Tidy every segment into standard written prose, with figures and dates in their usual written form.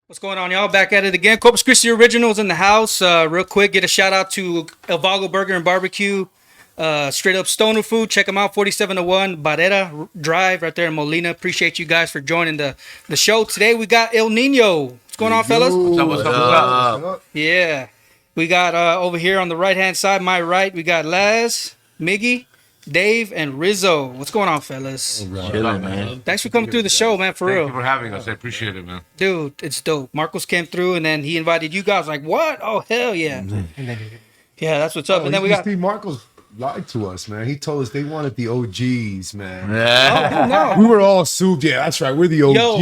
What's going on, y'all? Back at it again. Corpus Christi Originals in the house. Real quick, get a shout out to Vago Burger and BBQ. Straight up stoner food. Check them out. 4701 Barrera Drive right there in Molina. Appreciate you guys for joining the show. Today we got Ill Niño. What's going on, fellas? What's up? Yeah. We got over here on the right hand side, my right, we got Laz, Miggy, Dave, and Rizzo. What's going on, fellas? Chilling, man. Thanks for coming through the show, man, for Thank real. you for having us. I appreciate it, man. Dude, it's dope. Marcos came through and then he invited you guys. Like, what? Oh, hell yeah. Yeah, that's what's up. And then we got. Steve Marcos lied to us, man. He told us they wanted the OGs, man. Oh, no. We were all souped. Yeah, that's right. We're the OGs. Yo.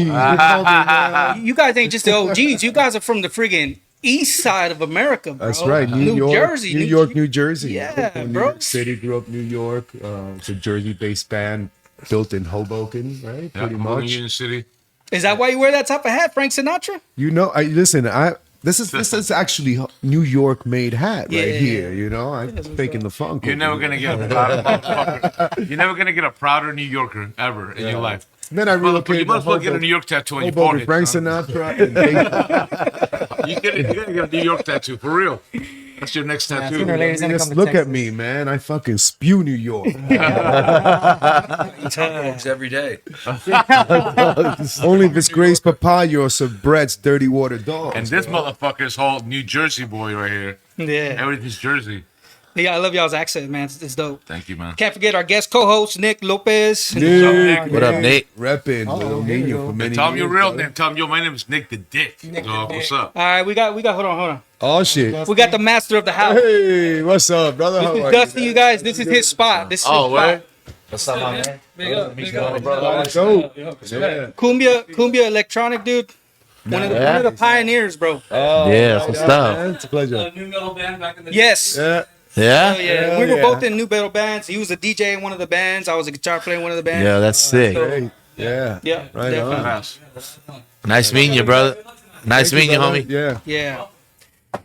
You guys ain't just the OGs. You guys are from the friggin' east side of America, bro. That's right. New York, Jersey. New York, New Jersey. Yeah, New bro. York City, grew up New York. It's a Jersey-based band built in Hoboken, right? Yeah, Pretty much. Union City. Is that why you wear that type of hat, Frank Sinatra? You know, this is actually New York made hat Yeah. right here. You know, I'm faking the funk. You're never gonna get a prouder motherfucker. You're never gonna get a prouder New Yorker ever in your life. Then I You relocated. must well get a New York tattoo on your Hoboken, forehead. Frank son. Sinatra. And Dave- You're gonna get a New York tattoo for real. That's your next tattoo. sooner or later, he's gonna Just come to look at Texas. me, man. I fucking spew New York. Tacos every day. Only this Grace Papaya or some Brett's dirty water dogs. And this motherfucker's whole New Jersey boy right here. Yeah. Everything's Jersey. Yeah, I love y'all's accent, man. It's dope. Thank you, man. Can't forget our guest co-host, Nick Lopez. Nick, What up, Nate? Reppin' Ill Niño for many Tell him your years, real brother. name. Tell him, yo, my name is Nick the Dick. What's up? All right, we got, hold on. Oh shit. We got the master of the house. Hey, what's up, brother? How This are is Dusty, you guys. This is his spot. This is his spot. What's up, my man? you? Yeah. Cumbia electronic, dude. One of the pioneers, bro. Yeah, that's what's up. Man, it's a pleasure. New metal band back in the Yes. Yeah. Hell Yeah? yeah. We were yeah. both in new metal bands. He was a DJ in one of the bands. I was a guitar player in one of the bands. Yeah, that's sick. Hey, yeah. Yeah, Right definitely. on. Pass. Nice meeting you, brother. Nice meeting you, brother. homie. Yeah. Yeah.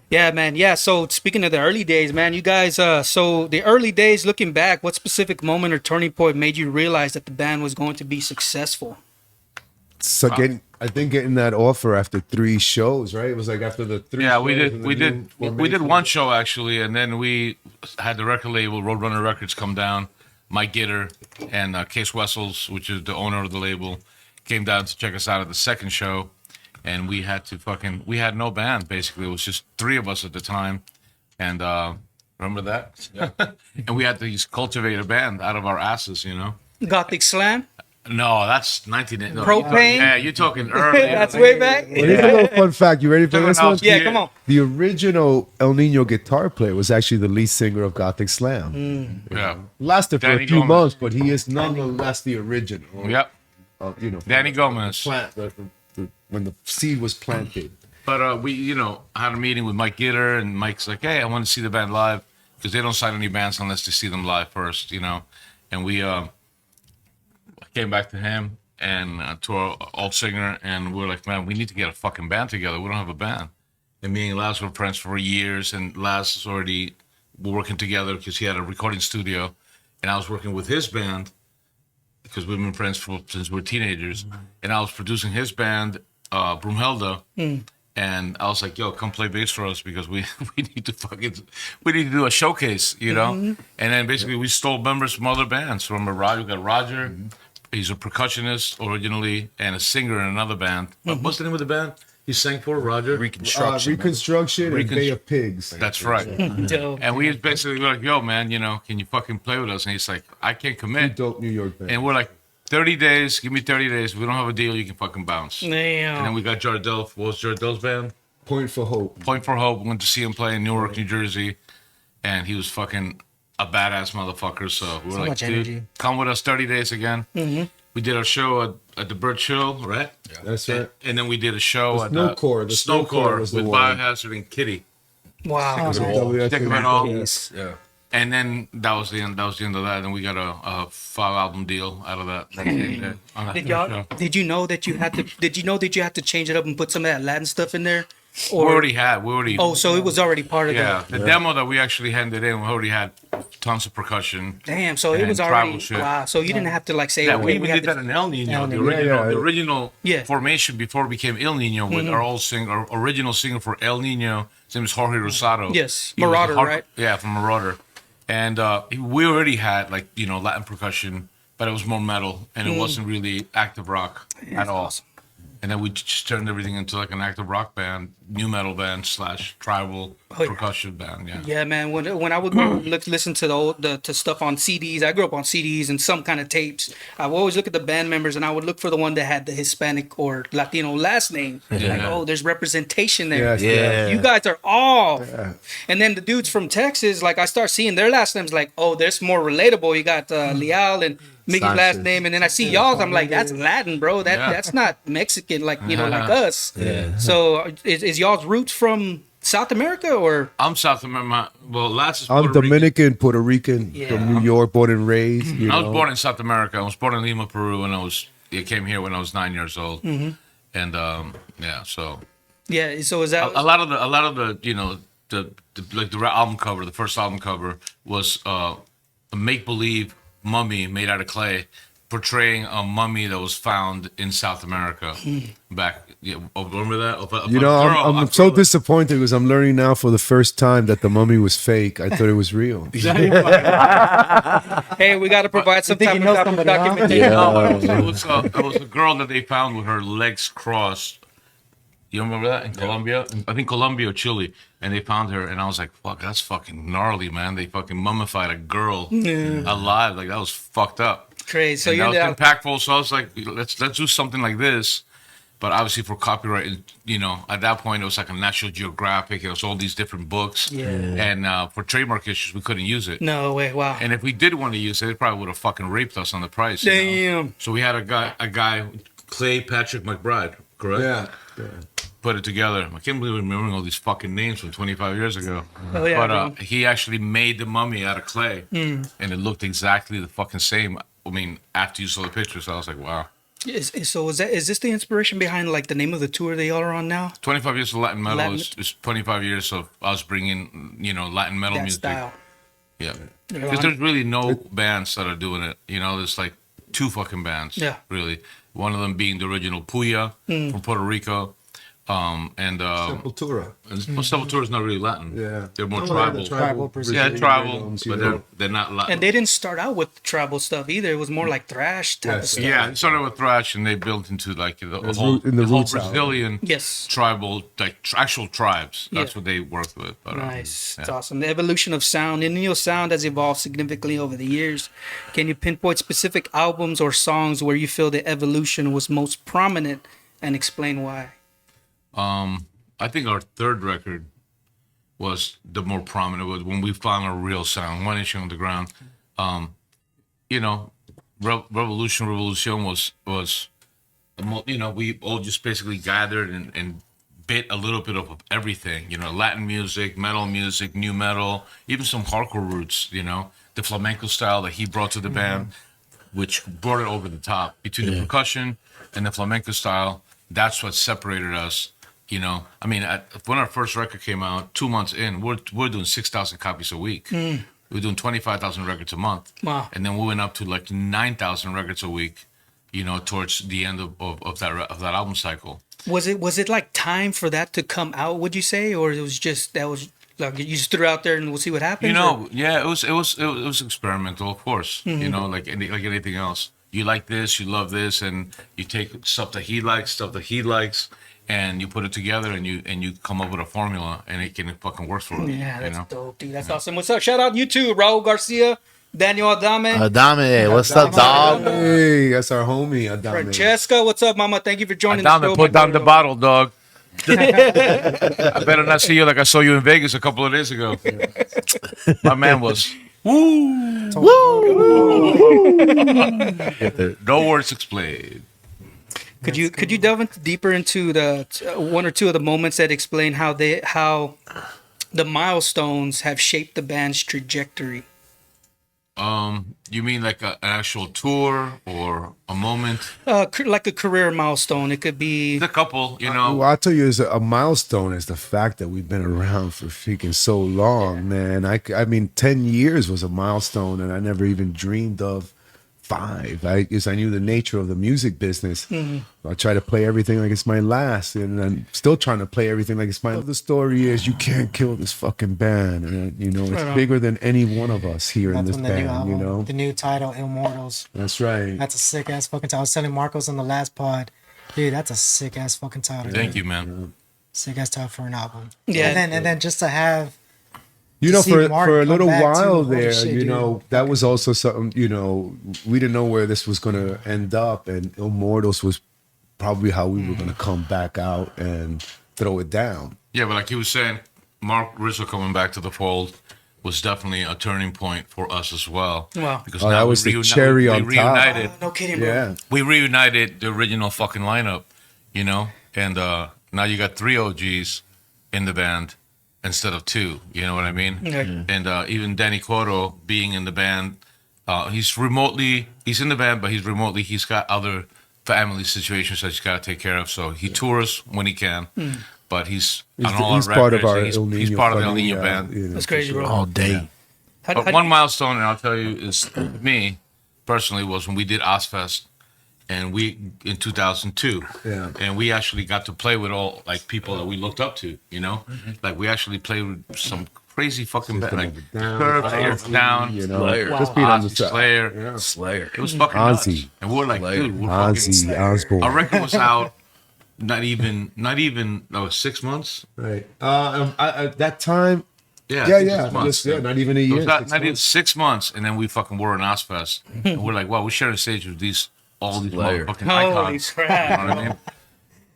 Yeah, man. Yeah. So speaking of the early days, man, you guys, so the early days, looking back, what specific moment or turning point made you realize that the band was going to be successful? So getting that offer after 3 shows, right? It was like after the 3 Yeah, shows we and did. the We new did. We formation. did one show actually, and then we had the record label Roadrunner Records come down. Mike Gitter and Case Wessels, which is the owner of the label, came down to check us out at the second show, and we had had no band basically. It was just 3 of us at the time, and remember that? Yeah. And we had to cultivate a band out of our asses, you know. Gothic Slam? No, that's 19. No, Propane? Yeah, you're talking early. That's way back? Well, here's a little fun fact. You ready for this one? Yeah, come on. The original El Niño guitar player was actually the lead singer of Gothic Slam. Yeah. Lasted for Danny a few Gomez. months, but he is nonetheless the original. Yep. You know, Danny Gomez. when the seed was planted. But we, had a meeting with Mike Gitter, and Mike's like, "Hey, I want to see the band live because they don't sign any bands unless they see them live first, you know." And we came back to him and to our old singer, and we were like, "Man, we need to get a fucking band together. We don't have a band." And me and Laz were friends for years, and Laz is already working together because he had a recording studio, and I was working with his band because we've been friends since we were teenagers, and I was producing his band, Broomhilda. And I was like, "Yo, come play bass for us because we need to do a showcase, you know." And then basically we stole members from other bands. Remember, we got Roger. He's a percussionist originally and a singer in another band. What's the name of the band he sang for? Roger. Reconstruction. Reconstruction and Bay of Pigs. That's right. Dope. And we basically were like, "Yo, man, can you fucking play with us?" And he's like, "I can't commit." Dope New York band. And we're like, 30 days. Give me 30 days. If we don't have a deal, you can fucking bounce. And then Damn. we got Jardel. What was Jardel's band? Point for Hope. Point for Hope. Went to see him play in Newark, New Jersey, and he was fucking a badass motherfucker. So we were like, much "Dude, energy. come with us 30 days again." We did our show at the Bird Chill, right? That's right. And then we did a show at Snow Core. The Snow Core was the with one. Biohazard and Kitty. Wow. Stick 'em in all. Yeah. And then that was the end. That was the end of that. And we got a 5-album deal out of that. On that Did show. you know that you had to change it up and put some of that Latin stuff in there? We already. Oh, so it was already part of The demo that we actually handed in, we already had tons of percussion. Damn, so it and was tribal already shit. wow. So you didn't have to like say, Yeah, okay, we even have did that in El Nino. The original Yeah. formation before it became Ill Niño with our original singer for El Nino. His name is Jorge Rosado. Yes, He was Marauder, right? Yeah, from Marauder. And we already had like Latin percussion, but it was more metal and it wasn't really active rock at all. Awesome. And then we just turned everything into like an active rock band, new metal band / tribal percussion band. Yeah. Yeah, man. When I would go listen to to stuff on CDs, I grew up on CDs and some kind of tapes. I would always look at the band members, and I would look for the one that had the Hispanic or Latino last name. Like, oh, there's representation there. Yeah. You guys are all. Yeah. And then the dudes from Texas, like I start seeing their last names, like, oh, there's more relatable. You got Leal and Miggy's last name, and then I see y'all's. I'm like, that's Latin, bro. That's not Mexican, like like us. Yeah. So is y'all's roots from South America or? I'm South America. Well, Laz is I'm Dominican, Puerto Rican, from New York, born and raised. I was born in South America. I was born in Lima, Peru, and I came here when I was 9 years old. And so. Yeah. So is that a lot of the the album cover, the first album cover was a make believe mummy made out of clay, portraying a mummy that was found in South America back. Remember that? I'm so disappointed because I'm learning now for the first time that the mummy was fake. I thought it was real. Hey, we got to provide some type of documentation. It was a girl that they found with her legs crossed. You remember that in Colombia? I think Colombia or Chile. And they found her, and I was like, fuck, that's fucking gnarly, man. They fucking mummified a girl alive. Like, that was fucked up. Crazy. So that was impactful. So I was like, let's do something like this. But obviously for copyright, at that point, it was like a National Geographic. It was all these different books. Yeah. And for trademark issues, we couldn't use it. No way, wow. And if we did want to use it, they probably would have fucking raped us on the price. Damn. So we had a guy, Clay Patrick McBride, correct? Yeah. Put it together. I can't believe I'm remembering all these fucking names from 25 years ago. Oh, yeah, but he actually made the mummy out of clay, and it looked exactly the fucking same. I mean, after you saw the pictures, I was like, wow. Is this the inspiration behind like the name of the tour they all are on now? 25 years of Latin metal is 25 years of us bringing Latin metal music. Style. Yeah, because there's really no bands that are doing it. There's like two fucking bands. Yeah, really. One of them being the original Puya from Puerto Rico. Sepultura. Sepultura is not really Latin. Yeah, they're more tribal. Tribal, but they're not Latin. And they didn't start out with tribal stuff either. It was more like thrash type of stuff. Yeah, it started with thrash, and they built into like the whole Brazilian tribal, like actual tribes. That's what they worked with. But, nice, it's awesome. The evolution of sound, Ill Niño sound has evolved significantly over the years. Can you pinpoint specific albums or songs where you feel the evolution was most prominent, and explain why? I think our third record was the more prominent. Was when we found a real sound, 1 Inch on the Ground. Revolution was we all just basically gathered and bit a little bit of everything. Latin music, metal music, new metal, even some hardcore roots. The flamenco style that he brought to the band, which brought it over the top between the percussion and the flamenco style. That's what separated us. I mean, when our first record came out, 2 months in, we're doing 6,000 copies a week. We're doing 25,000 records a month. Wow. And then we went up to like 9,000 records a week, towards the end of that album cycle. Was it like time for that to come out, would you say? Or it was just, that was like, you just threw it out there and we'll see what happens? Yeah, it was experimental, of course. Like anything else. You like this, you love this, and you take stuff that he likes, and you put it together, and you come up with a formula, and it fucking works for us. Yeah, that's dope, dude. That's awesome. What's up? Shout out YouTube, Raul Garcia, Daniel Adame. Adame, what's up, dog? Hey, that's our homie, Adame. Francesca, what's up, mama? Thank you for joining the show. Put down the bottle, dog. I better not see you like I saw you in Vegas a couple of days ago. My man was... Woo! Woo! No words explained. Could you delve deeper into the one or two of the moments that explain how the milestones have shaped the band's trajectory? You mean like an actual tour or a moment? Like a career milestone. It could be. A couple, you know. Well, I'll tell you, is a milestone is the fact that we've been around for freaking so long, man. I mean, 10 years was a milestone, and I never even dreamed of 5. I knew the nature of the music business. I try to play everything like it's my last, and I'm still trying to play everything like it's my. The story is you can't kill this fucking band, and you know it's bigger than any one of us here in this band. You know, the new title, Immortals. That's right. That's a sick ass fucking title. I was telling Marcos on the last pod, dude, that's a sick ass fucking title. Thank you, man. Sick ass title for an album. Yeah. And then just to have. You know, see for Mark a come little back while too. Holy there, shit, you dude. know, that was also something, you know, we didn't know where this was going to end up. And Immortals was probably how we were going to come back out and throw it down. Yeah, but like he was saying, Marc Rizzo coming back to the fold was definitely a turning point for us as well. Wow. Because Oh, that was the cherry on top. reunited. No kidding, bro. Yeah. We reunited the original fucking lineup, you know? And now you got 3 OGs in the band instead of 2, you know what I mean? Okay. And even Danny Cotto being in the band, he's in the band, but he's got other family situations that he's got to take care of. So he tours when he can, but he's on all He's our part records. of our He's Ill Niño part of the Ill family, Niño band. you know, That's crazy, bro. All day. How- But one milestone, and I'll tell you, is me personally was when we did Ozfest, and in 2002, and we actually got to play with all like people that we looked up to, you know, like we actually played with some crazy fucking band, like Curve, Down, you know, Slayer. just being on the Ozzy, side. Slayer. Slayer. It was fucking Ozzy. nuts. And we were like, Slayer. dude, we're Ozzy fucking. Osbourne. Our record was out, not even, 6 months. Right. At that time, Yeah, yeah, 6 months. not even a It year. was not 6 even months. 6 months, and then we fucking were in Ozfest, and we're like, wow, we're sharing a stage with all these Slayer. motherfucking Holy icons. crap. You know what I mean?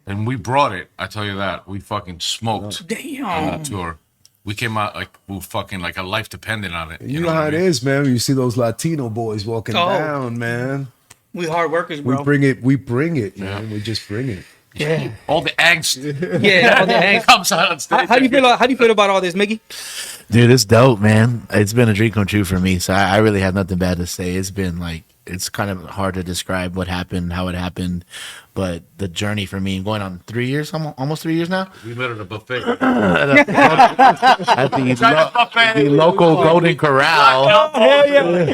And we brought it. I tell you that. We fucking smoked on Damn. that tour. We came out like we were fucking like a life dependent on it. You know what how I it mean? is, man. When you see those Latino boys walking Oh. down, man. We hard workers, bro. We bring it, man. We just bring it. Yeah. All the angst Yeah. All the angst. comes out on stage. How do you feel about all this, Miggy? Dude, it's dope, man. It's been a dream come true for me. So I really have nothing bad to say. It's been like, it's kind of hard to describe what happened, how it happened. But the journey for me, going on 3 years, almost 3 years now, We met at a buffet. at the local Golden Corral. Hell yeah.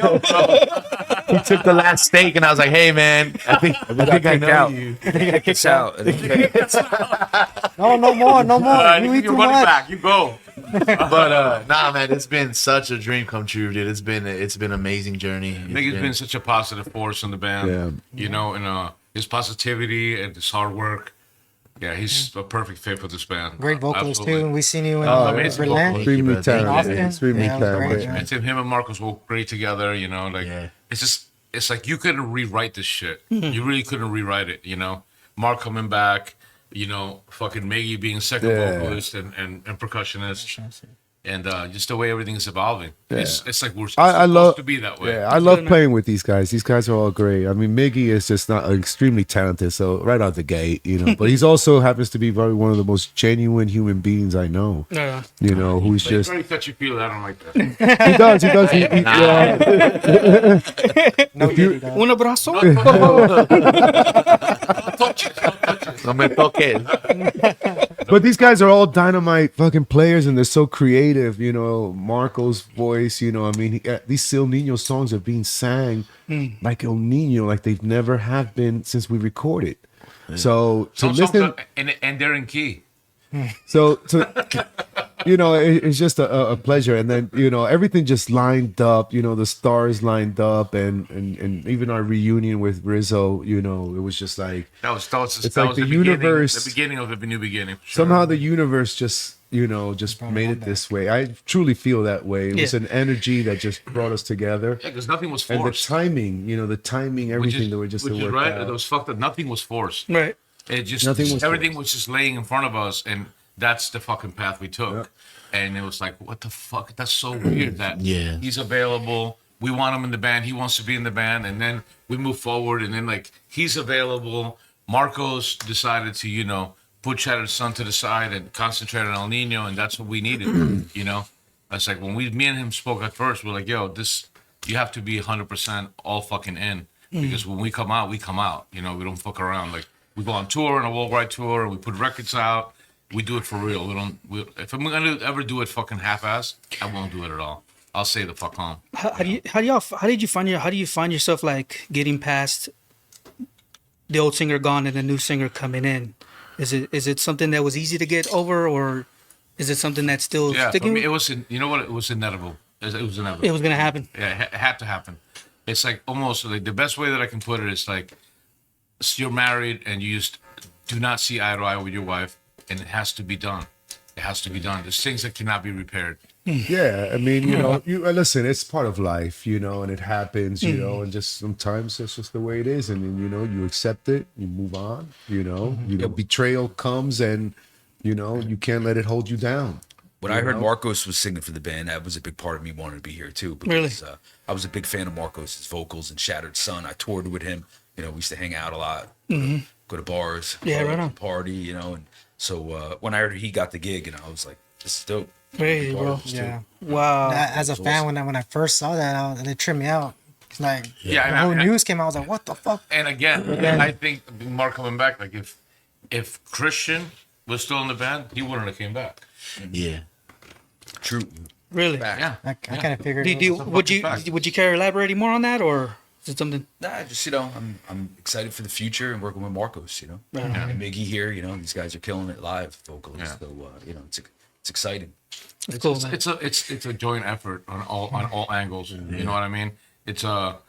He took the last steak, and I was like, "Hey, man, I think I know you." Kicks out. No more. You eat You're too running much. back. You go. But nah, man, it's been such a dream come true, dude. It's been an amazing journey. Nigga's been such a positive force in the band. Yeah. You know, and his positivity and his hard work. Yeah, he's a perfect fit for this band. Great vocalist Absolutely. too. And we seen you in amazing Berlin. vocalist. Extremely Thank you, brother. talented. Austin? Extremely Yeah, it was great, talented. man. And Tim, him and Marcos work great together, you know, like Yeah. it's like you couldn't rewrite this shit. Mm-hmm. You really couldn't rewrite it, you know. Mark coming back, you know, fucking Miggy being second Yeah. vocalist and percussionist. And just the way everything is evolving. It's like we're I supposed love to be that way. Yeah, I love playing with these guys. These guys are all great. I mean, Miggy is just not extremely talented, so right out the gate, you know. But he's also happens to be very one of the most genuine human beings I know. Yeah. You know, who's Like, just very touchy feely. I don't like that. he does. No, Diddy, dog. Un abrazo. No me toques. But these guys are all dynamite fucking players, and they're so creative. You know, Marco's voice. You know, I mean, these Ill Niño songs are being sang like Ill Niño, like they've never have been since we recorded. So to Some songs listen, are- and they're in key. so you know, it's just a pleasure. And then you know, everything just lined up. You know, the stars lined up, and even our reunion with Rizzo. You know, it was just like That was It's that like was the beginning- universe- the beginning of a new beginning. for sure. somehow the universe just made it this way. I truly feel that way. It was Yeah. an energy that just brought us together, Yeah, because nothing was and the forced. timing, everything that were just which is worked right. out. It was fucked up. Nothing was forced. Right. It just Nothing was everything forced. was just laying in front of us, and that's the fucking path we took. And it was like, what the fuck? That's so weird that Yeah. he's available. We want him in the band. He wants to be in the band, and then we move forward, and then like he's available. Marcos decided to put Shattered Sun to the side and concentrate on El Nino, and that's what we needed. That's like when me and him spoke at first. We're like, yo, this you have to be 100% all fucking in, because when we come out, we come out. You know, we don't fuck around. Like, we go on tour, on a worldwide tour, and we put records out. We do it for real. If I'm gonna ever do it fucking half-ass, I won't do it at all. I'll stay the fuck home. How do you find yourself like getting past the old singer gone and the new singer coming in? Is it something that was easy to get over, or is it something that's still sticking? For me, it was. You know what? It was inevitable. It was inevitable. It was gonna happen. Yeah, it had to happen. It's like almost like the best way that I can put it is like, you're married and you just do not see eye to eye with your wife, and it has to be done. It has to be done. There's things that cannot be repaired. Yeah, I mean, you know, you listen. It's part of life, you know, and it happens, you know, and just sometimes it's just the way it is, and then, you know, you accept it, you move on, you know. Betrayal comes, and you know, you can't let it hold you down. When I heard Marcos was singing for the band, that was a big part of me wanting to be here too. Because I was a big fan of Marcos' vocals and Shattered Sun. I toured with him. You know, we used to hang out a lot, go to bars, right on. party, you know. And so when I heard he got the gig, and I was like, this is dope. Hey, bro. Yeah. Wow. As a fan, when I first saw that, it tripped me out. It's like Yeah, when news came out, I was like, what the fuck? And again, I think Mark coming back, like if Christian was still in the band, he wouldn't have came back. Yeah. True. Really? Yeah. I kind of figured. Would you care elaborating more on that, or is it something? Nah, just, you know, I'm excited for the future and working with Marcos, you know. And Miggy here, you know, these guys are killing it live vocally. Yeah. So you know, it's exciting. It's cool, man. It's a joint effort on all angles. You know what I mean? It's like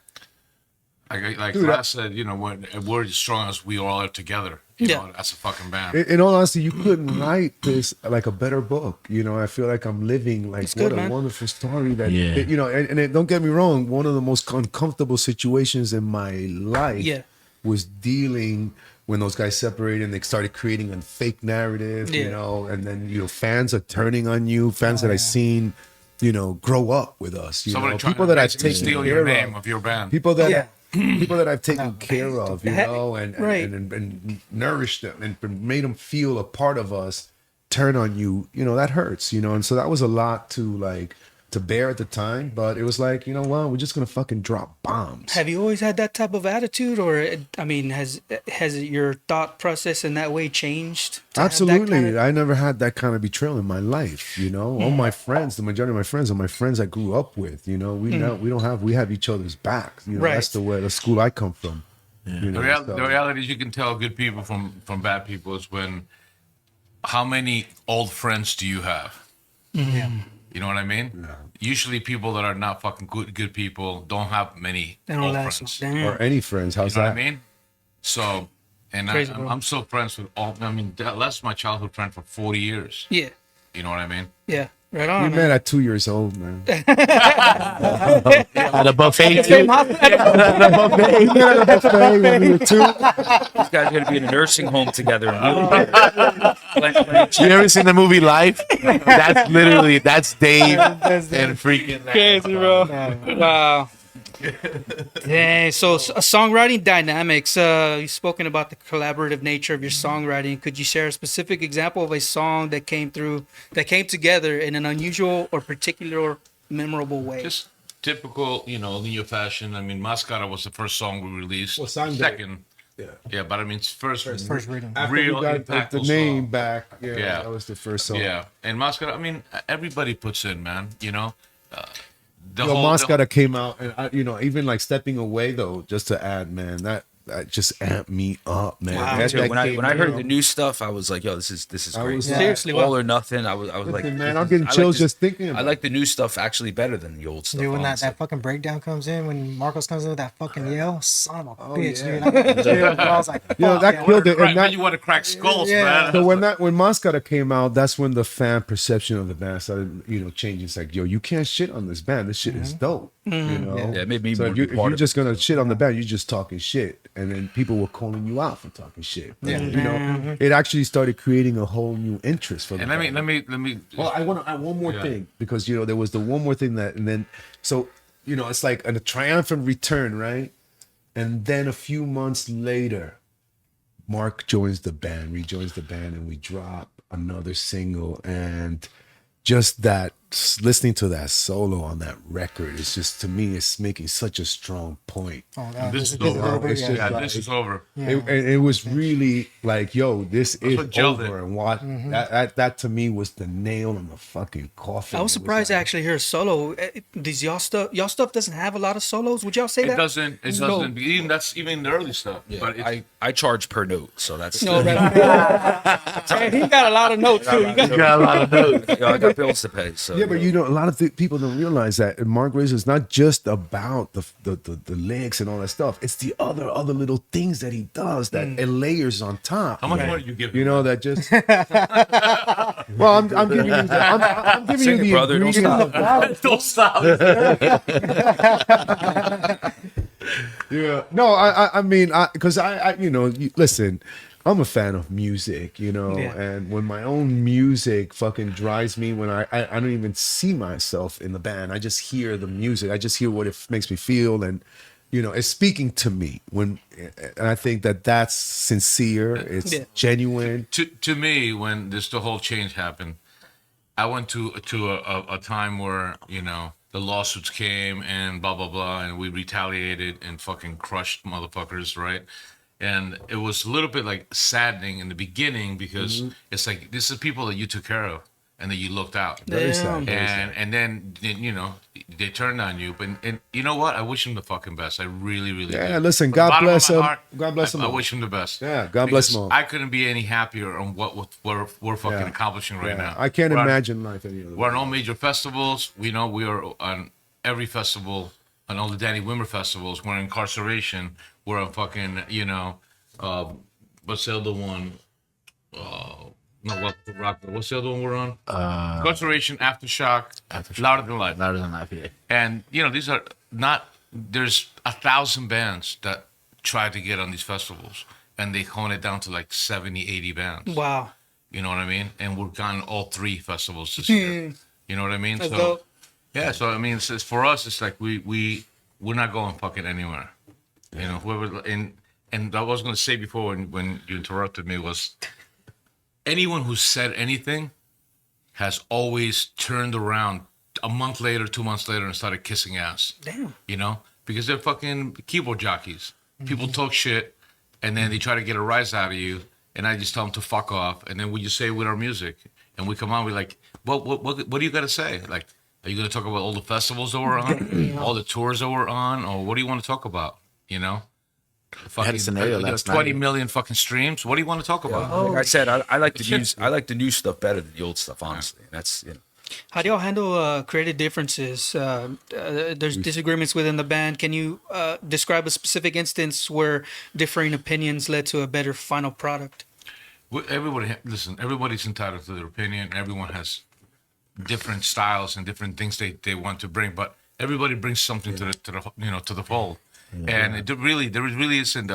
Laz said, you know, when we're as strong as we all are together. You know, as a fucking band. In all honesty, you couldn't write this like a better book. You know, I feel like I'm living like what a wonderful story that you know. And don't get me wrong, one of the most uncomfortable situations in my life was dealing when those guys separated and they started creating a fake narrative. You know, and then you know fans are turning on you, fans that I've seen, you know, grow up with us. You know, people that I've taken steal care your name of your band. people that. People that I've taken care of, you know, and nourished them and made them feel a part of us, turn on you, you know, that hurts, you know. And so that was a lot to bear at the time, but it was like, you know what, we're just gonna fucking drop bombs. Have you always had that type of attitude, or I mean, has your thought process in that way changed? Absolutely, I never had that kind of betrayal in my life. You know, all my friends, the majority of my friends are my friends I grew up with. You know, we have each other's backs. You know, that's the school I come from. Yeah. You know, the reality is, you can tell good people from bad people is when, how many old friends do you have? Yeah. You know what I mean? Yeah. Usually people that are not fucking good people don't have many old friends. Or any friends. How's you know that? what I mean? So, and I'm still friends with all, I mean, that's my childhood friend for 40 years. Yeah. You know what I mean? Yeah. Right on. We met at 2 years old, man. At a buffet. Same hospital. At a buffet when we were 2. These guys are gonna be in a nursing home together. You ever seen the movie Life? That's Dave and freaking crazy, bro. Wow. Dang. So songwriting dynamics. You've spoken about the collaborative nature of your songwriting. Could you share a specific example of a song that came together in an unusual or particular memorable way? Just typical, you know, Niño fashion. I mean, Mascara was the first song we released. Well, second. Yeah, but I mean, it's first reading. After real we got impactful the name song. back. Yeah, that was the first song. Yeah, and Mascara, I mean, everybody puts in, man, you know. Mascara came out, and you know, even like stepping away though, just to add, man, that just amped me up, man. Wow. When I heard the new stuff, I was like, yo, this is great. Seriously, all or nothing. I was like, man, I'm getting chills just thinking about I like the new stuff actually better than the old stuff. Dude, when that fucking breakdown comes in, when Marcos comes in with that fucking yell, son of a bitch, dude. I was like, you know, that killed it. And that, you want to crack skulls, man. So when Mascara came out, that's when the fan perception of the band started, you know, changing. It's like, yo, you can't shit on this band. This shit is dope. You know, it made me so more. if you're just gonna shit on the band, you're just talking shit, and then people were calling you out for talking shit. Yeah, you know, it actually started creating a whole new interest for the band. Let me. Well, I want to add one more thing, because you know there was the one more thing that, and then so you know it's like a triumphant return, right? And then a few months later, Marc rejoins the band, and we drop another single, and just that listening to that solo on that record is just, to me, it's making such a strong point. Oh, This is this over. It's just Yeah, like- this is over. It was really like, yo, this is what gelled over, it. and what that to me was the nail in the fucking coffin. I was surprised to actually hear a solo. These y'all stuff doesn't have a lot of solos. Would y'all say It that? doesn't. It No. doesn't. Even that's even the early stuff. Yeah, But it's, I charge per note, so that's. No, hey, he got a lot of notes too. You got- Got a lot of notes. I got bills to pay. So Yeah, but you know, a lot of people don't realize that Marc Rizzo is not just about the lyrics and all that stuff. It's the other little things that he does that it layers on top. how much more do you give? You know, that just. Well, I'm giving you. I'm giving Sing you it, the brother. Don't ingredient. Don't stop. Yeah. No, I mean, because I you know, listen, I'm a fan of music, you know, Yeah. and when my own music fucking drives me, when I don't even see myself in the band, I just hear the music, I just hear what it makes me feel, and you know, it's speaking to me. And I think that's sincere, it's Yeah. genuine. To me, when the whole change happened, I went to a time where, you know, the lawsuits came and blah blah blah, and we retaliated and fucking crushed motherfuckers, right? And it was a little bit like saddening in the beginning because it's like, this is people that you took care of and that you looked out. Very sad. And then you know, they turned on you, and you know what? I wish him the fucking best. I really Yeah, do. listen, From the God bottom of bless my him. heart, God bless him I all. wish him the best. Yeah, God bless Because him all. I couldn't be any happier on what we're fucking Yeah. accomplishing right Yeah, now. I can't We're on- imagine life any other We're on way. all major festivals. We know we are on every festival, on all the Danny Wimmer festivals. We're in Incarceration. We're on fucking, you know, what's the other one? No, what's the other one we're on? Incarceration, Aftershock, Louder Than Life. Louder than life, yeah. And, you know, these are not, there's 1,000 bands that try to get on these festivals, and they hone it down to like 70, 80 bands. Wow. You know what I mean? And we've gone all 3 festivals this year. You know what I mean? That's So, dope. yeah, so I mean, it's for us, it's like we're not going fucking anywhere. You know, whoever, and I was going to say before when you interrupted me was, anyone who said anything has always turned around a month later, 2 months later, and started kissing ass. Damn. You know, because they're fucking keyboard jockeys. People talk shit, and then they try to get a rise out of you, and I just tell them to fuck off. And then we just say with our music, and we come on, we're like, what do you got to say? Like, are you going to talk about all the festivals that we're on, all the tours that we're on, or what do you want to talk about? You know, fucking scenario last 20 night. million fucking streams. What do you want to talk about? like I said, I like the news. I like the new stuff better than the old stuff, honestly. And that's, you know. How do y'all handle creative differences? There's disagreements within the band. Can you describe a specific instance where differing opinions led to a better final product? Everybody's entitled to their opinion. Everyone has different styles and different things they want to bring, but everybody brings something to the fold. And there really isn't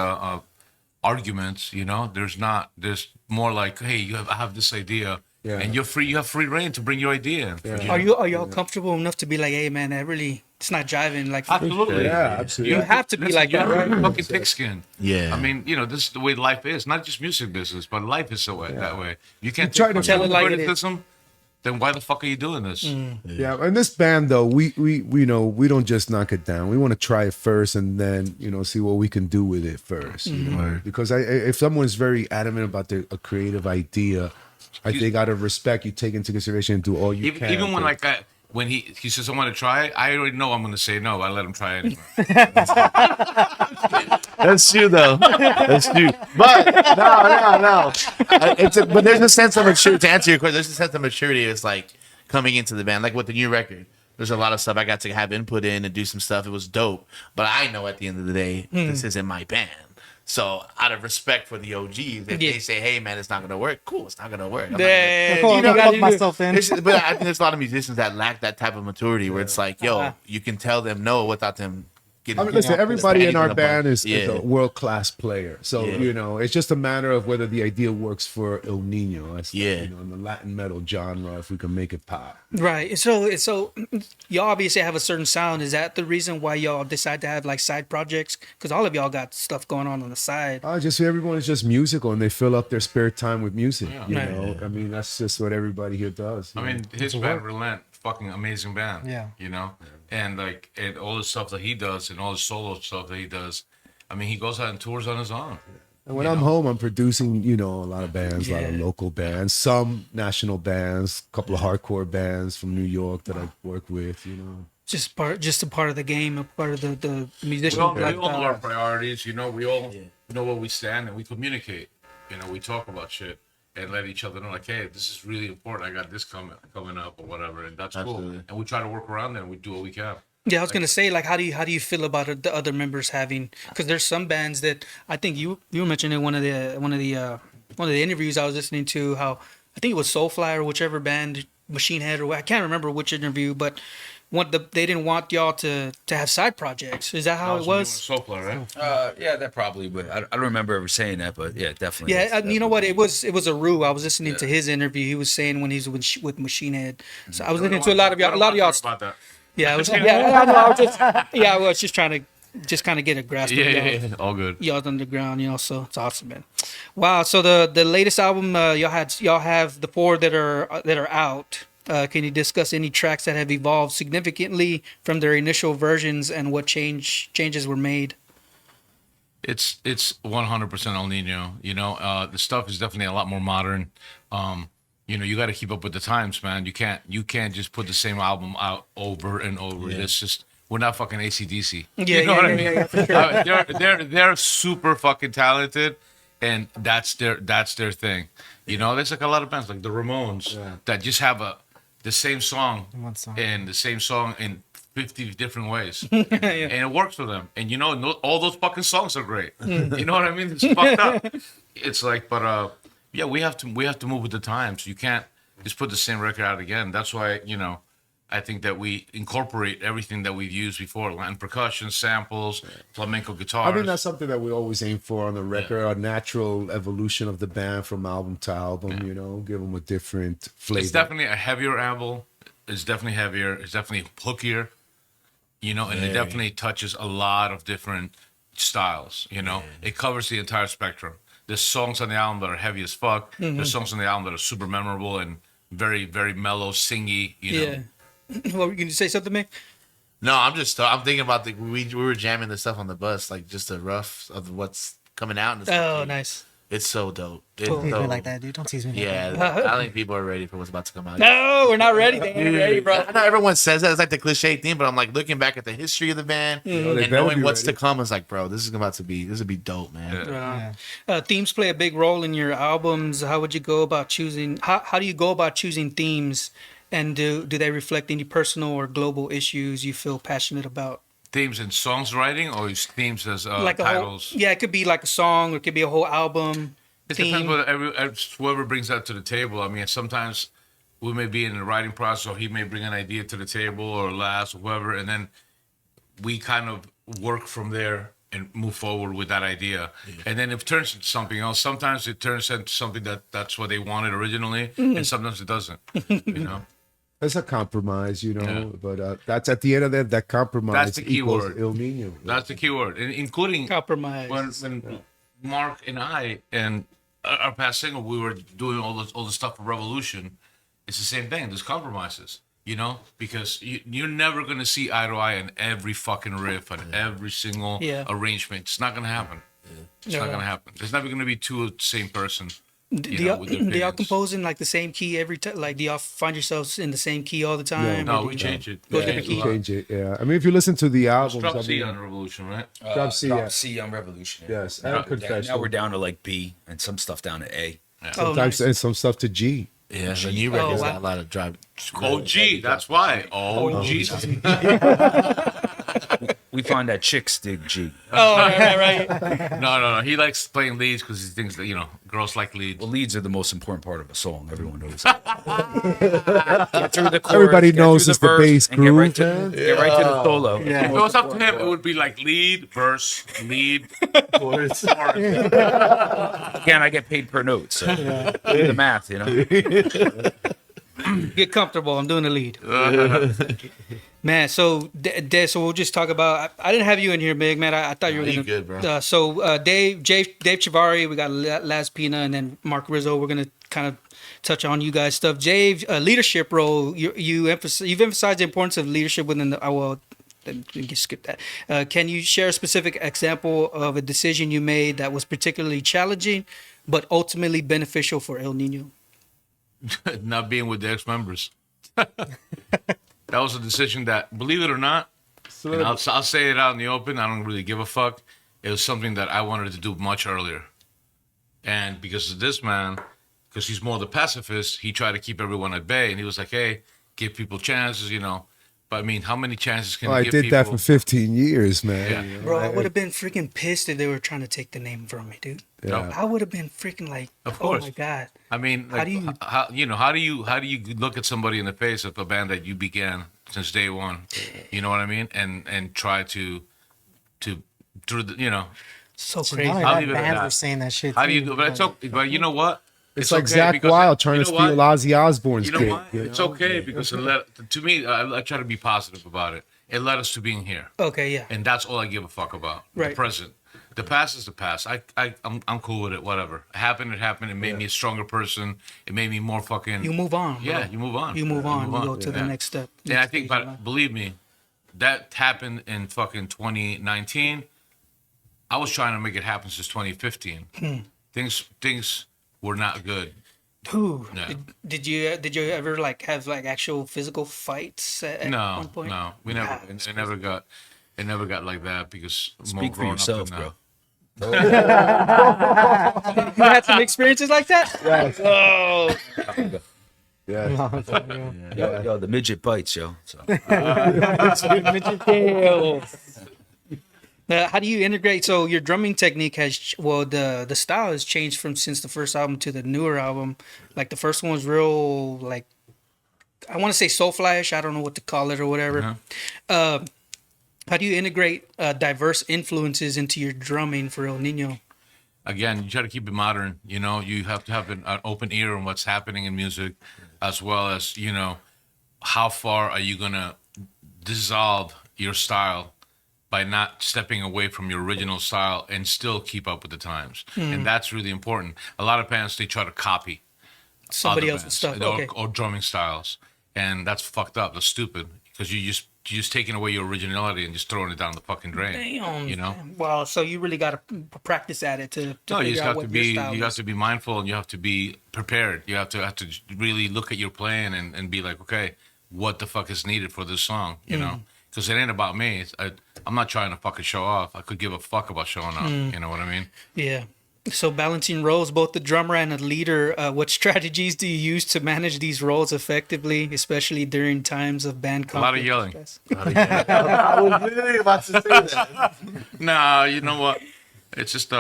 arguments. You know, there's more like, hey, I have this idea. Yeah. And you have free reign to bring your idea in. Are y'all comfortable enough to be like, hey man, it's not jiving? Like, Absolutely. Yeah, absolutely. you have to be like that, right? Fucking pigskin. Yeah. I mean, you know, this is the way life is. Not just music business, but life is that way. You can't try to tell it like it is. criticism. Then why the fuck are you doing this? Yeah, and this band though, we know we don't just knock it down. We want to try it first, and then see what we can do with it first. You know? Because if someone's very adamant about a creative idea, I think out of respect, you take into consideration and do all you can. Even when he says I want to try it, I already know I'm going to say no. I let him try it anyway. That's true, though. That's true. But no. But there's a sense of maturity. To answer your question, there's a sense of maturity. It's like coming into the band, like with the new record. There's a lot of stuff I got to have input in and do some stuff. It was dope. But I know at the end of the day, this isn't my band. So out of respect for the OGs, if they say, "Hey, man, it's not gonna work," cool, it's not gonna work. I'm not gonna- Yeah, You know, fuck myself in. But I think there's a lot of musicians that lack that type of maturity where it's like, yo, you can tell them no without them getting. I mean, listen, everybody in our band is Yeah. a world-class player. So, it's just a matter of whether the idea works for Ill Niño. That's in the Latin metal genre, if we can make it pop. Right. So y'all obviously have a certain sound. Is that the reason why y'all decide to have like side projects? Because all of y'all got stuff going on the side. Just everyone is just musical, and they fill up their spare time with music. You Right. know, I mean, that's just what everybody here does. I mean, his band Relent fucking amazing band. Yeah. You know, and like and all the stuff that he does and all the solo stuff that he does. I mean, he goes out and tours on his own. And when I'm home, I'm producing, a lot of bands, a lot of Yeah. local bands, some national bands, a couple of hardcore bands from New York that I work with. Just a part of the game, a part of the musician We all know lifestyle. our priorities. We all know where we stand, and we communicate. We talk about shit and let each other know, like, hey, this is really important. I got this coming up or whatever, and that's Absolutely. cool. And we try to work around it, and we do what we can. Yeah, I was gonna say, like, how do you feel about the other members having? Because there's some bands that I think you were mentioning in one of the interviews I was listening to, how I think it was Soulfly or whichever band, Machine Head, or I can't remember which interview, but they didn't want y'all to have side projects. Is that how it was? Soulfly, right? Yeah, that probably would. I don't remember ever saying that, but yeah, definitely. Yeah, that's- you know what? It was a Rue. I was listening to his interview. He was saying when he was with Machine Head. So I was listening to a lot of y'all. About that. Yeah, I was. Yeah, I know. I was just trying to kind of get a grasp of Yeah, all good. y'all's underground. So it's awesome, man. Wow. So the latest album, y'all have the 4 that are out. Can you discuss any tracks that have evolved significantly from their initial versions and what changes were made? It's 100% Ill Niño. The stuff is definitely a lot more modern. You got to keep up with the times, man. You can't just put the same album out over and over. Yeah. It's just we're not fucking AC/DC. Yeah, you know what I mean? yeah, for sure. They're super fucking talented, and that's their thing. There's like a lot of bands like the Ramones that just have the same song One song. and the same song in 50 different ways, and it works for them. And all those fucking songs are great. You know what I mean? It's fucked up. It's like, but yeah, we have to move with the times. You can't just put the same record out again. That's why I think that we incorporate everything that we've used before: Latin percussion, samples, flamenco guitars. I mean, that's something that we always aim for on the record, a natural evolution of the band from album to album, give them a different flavor. It's definitely a heavier album. It's definitely heavier. It's definitely hookier. And it definitely touches a lot of different styles. It covers the entire spectrum. There's songs on the album that are heavy as fuck. There's songs on the album that are super memorable and very, very mellow, singy. Yeah. Well, can you say something, Mick? No, I'm thinking about we were jamming the stuff on the bus, like just a rough of what's coming out. And stuff. Oh, nice. It's so dope. It's Don't tease me dope. like that, dude. Don't tease me. Like Yeah, that. I think people are ready for what's about to come out. No, we're not ready. They ain't ready, bro. I know everyone says that. It's like the cliche thing, but I'm like looking back at the history of the band they and better knowing be what's ready. to come. It's like, bro, this would be dope, man. Yeah. Themes play a big role in your albums. How would you go about choosing? How do you go about choosing themes? And do they reflect any personal or global issues you feel passionate about? Themes in songs writing or themes as Like titles? it could be like a song, or it could be a whole album. It theme. depends what whoever brings that to the table. I mean, sometimes we may be in the writing process, or he may bring an idea to the table, or Laz, or whoever, and then we kind of work from there and move forward with that idea. And then if it turns into something else, sometimes it turns into something that's what they wanted originally, and sometimes it doesn't. It's a compromise, Yeah. but that's at the end of that compromise. That's the key equals word. Ill Niño. That's the key word, including Compromise. when Mark and I and our past single, we were doing all the stuff for Revolution. It's the same thing. There's compromises, because you're never gonna see eye to eye on every fucking riff and every single arrangement. It's not gonna happen. It's not gonna happen. There's never gonna be two of the same person. Do y'all compose in like the same key every time? Like, do y'all find yourselves in the same key all the time? No, Or do we you change it. go Yeah, different You key? change it, yeah. I mean, if you listen to the albums, Drop I C mean, on Revolution, right? Drop C, yeah. Drop C on Revolution. Yes, Now, and Confession. now we're down to like B and some stuff down to A. Oh, sometimes nice. and some stuff to G. Yeah, the new record's wow. got a lot of drive. OG, that's why. OG. We find that chicks dig G. Oh, right. No. He likes playing leads because he thinks that, girls like leads. Well, leads are the most important part of a song. Everyone knows. Get through the chorus, Everybody get knows through it's the verse, bass and get right groove, to, man. get right to the solo. If it was up to him, it would be like lead, verse, lead, chorus. Again, I get paid per note, so do the math, Get comfortable. I'm doing the lead. Man, so so we'll just talk about. I didn't have you in here, big man. I thought you were you gonna. good, bro. Dave Chavari, we got Laz Pina, and then Marc Rizzo. We're gonna kind of touch on you guys stuff. Dave, leadership role. You've emphasized the importance of leadership within the. Well, you can skip that. Can you share a specific example of a decision you made that was particularly challenging, but ultimately beneficial for Ill Niño? Not being with the ex-members. That was a decision that, believe it or not, and I'll say it out in the open, I don't really give a fuck. It was something that I wanted to do much earlier. And because of this man, because he's more the pacifist, he tried to keep everyone at bay. And he was like, hey, give people chances, you know. But I mean, how many chances can you I give did people? that for 15 years, man. Yeah. You know, Bro, I would have been freaking pissed if they were trying to take the name from me, dude. Yeah. I would have been freaking like, Of course. oh my god. I mean, How like, do you- how do you look at somebody in the face of a band that you began since day one? You know what I mean? And try to through the, you know, So So crazy. not only I'll that, leave it at bands that. were saying that shit. how do you too, do? But it's okay. But you know what? It's like okay Zach because Wild trying you to know steal what? Ozzy Osbourne's You know gig. what? you It's know? okay because to me, I try to be positive about it. It led us to being here, Okay, yeah. and that's all I give a fuck about. Right. The present, the past is the past. I'm cool with it. Whatever. It happened. It happened. It made me a stronger person. It made me more fucking. You move on. Bro. Yeah, you move on. You move on. You go to the Yeah. next step. And I next think, stage in life. but believe me, that happened in fucking 2019. I was trying to make it happen since 2015. Things were not good. Dude, Yeah. did you ever like have like actual physical fights at No, one point? no, we never. It never got like that because more Speak for growing up yourself, than bro. that. You had some experiences like that? Yes. Oh, Yeah. Yo, the midget bites, yo. So. how do you integrate? So your drumming technique has, well, the style has changed from since the first album to the newer album. Like the first one was real, like, I want to say soul-flash. I don't know what to call it or whatever. How do you integrate diverse influences into your drumming for Ill Niño? Again, you try to keep it modern. You know, you have to have an open ear on what's happening in music, as well as, you know, how far are you gonna dissolve your style by not stepping away from your original style and still keep up with the times. And that's really important. A lot of bands, they try to copy Somebody other else's bands, stuff. Okay. or drumming styles, and that's fucked up. That's stupid because you're just taking away your originality and just throwing it down the fucking drain. Damn. You know. Well, so you really got to practice at it to No, you figure just out have what to your be style you have is. to be mindful and you have to be prepared. You have to really look at your playing and be like, okay, what the fuck is needed for this song? You know, because it ain't about me. I'm not trying to fucking show off. I could give a fuck about showing off. You know what I mean? Yeah. So balancing roles, both the drummer and the leader, what strategies do you use to manage these roles effectively, especially during times of band A lot of conflict? yelling. I was literally about to say that. Nah, you know what? It's just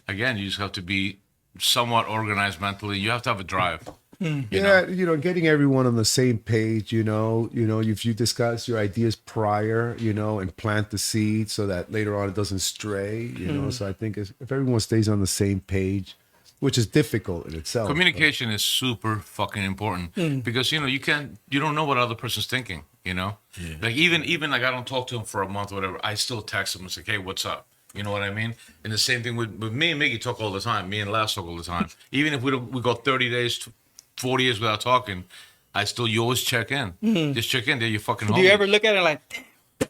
again, you just have to be somewhat organized mentally. You have to have a drive. Yeah, you know, getting everyone on the same page, you know, if you discuss your ideas prior, you know, and plant the seed so that later on it doesn't stray, you know. So I think if everyone stays on the same page, which is difficult in itself. Communication is super fucking important because you know you don't know what other person's thinking. You know, like even like I don't talk to him for a month or whatever. I still text him and say, "Hey, what's up?" You know what I mean? And the same thing with me and Miggy talk all the time. Me and Laz talk all the time. Even if we go 30 days, 40 years without talking, you always check in. Just check in. They're your fucking homies. Do you ever look at it like, damn,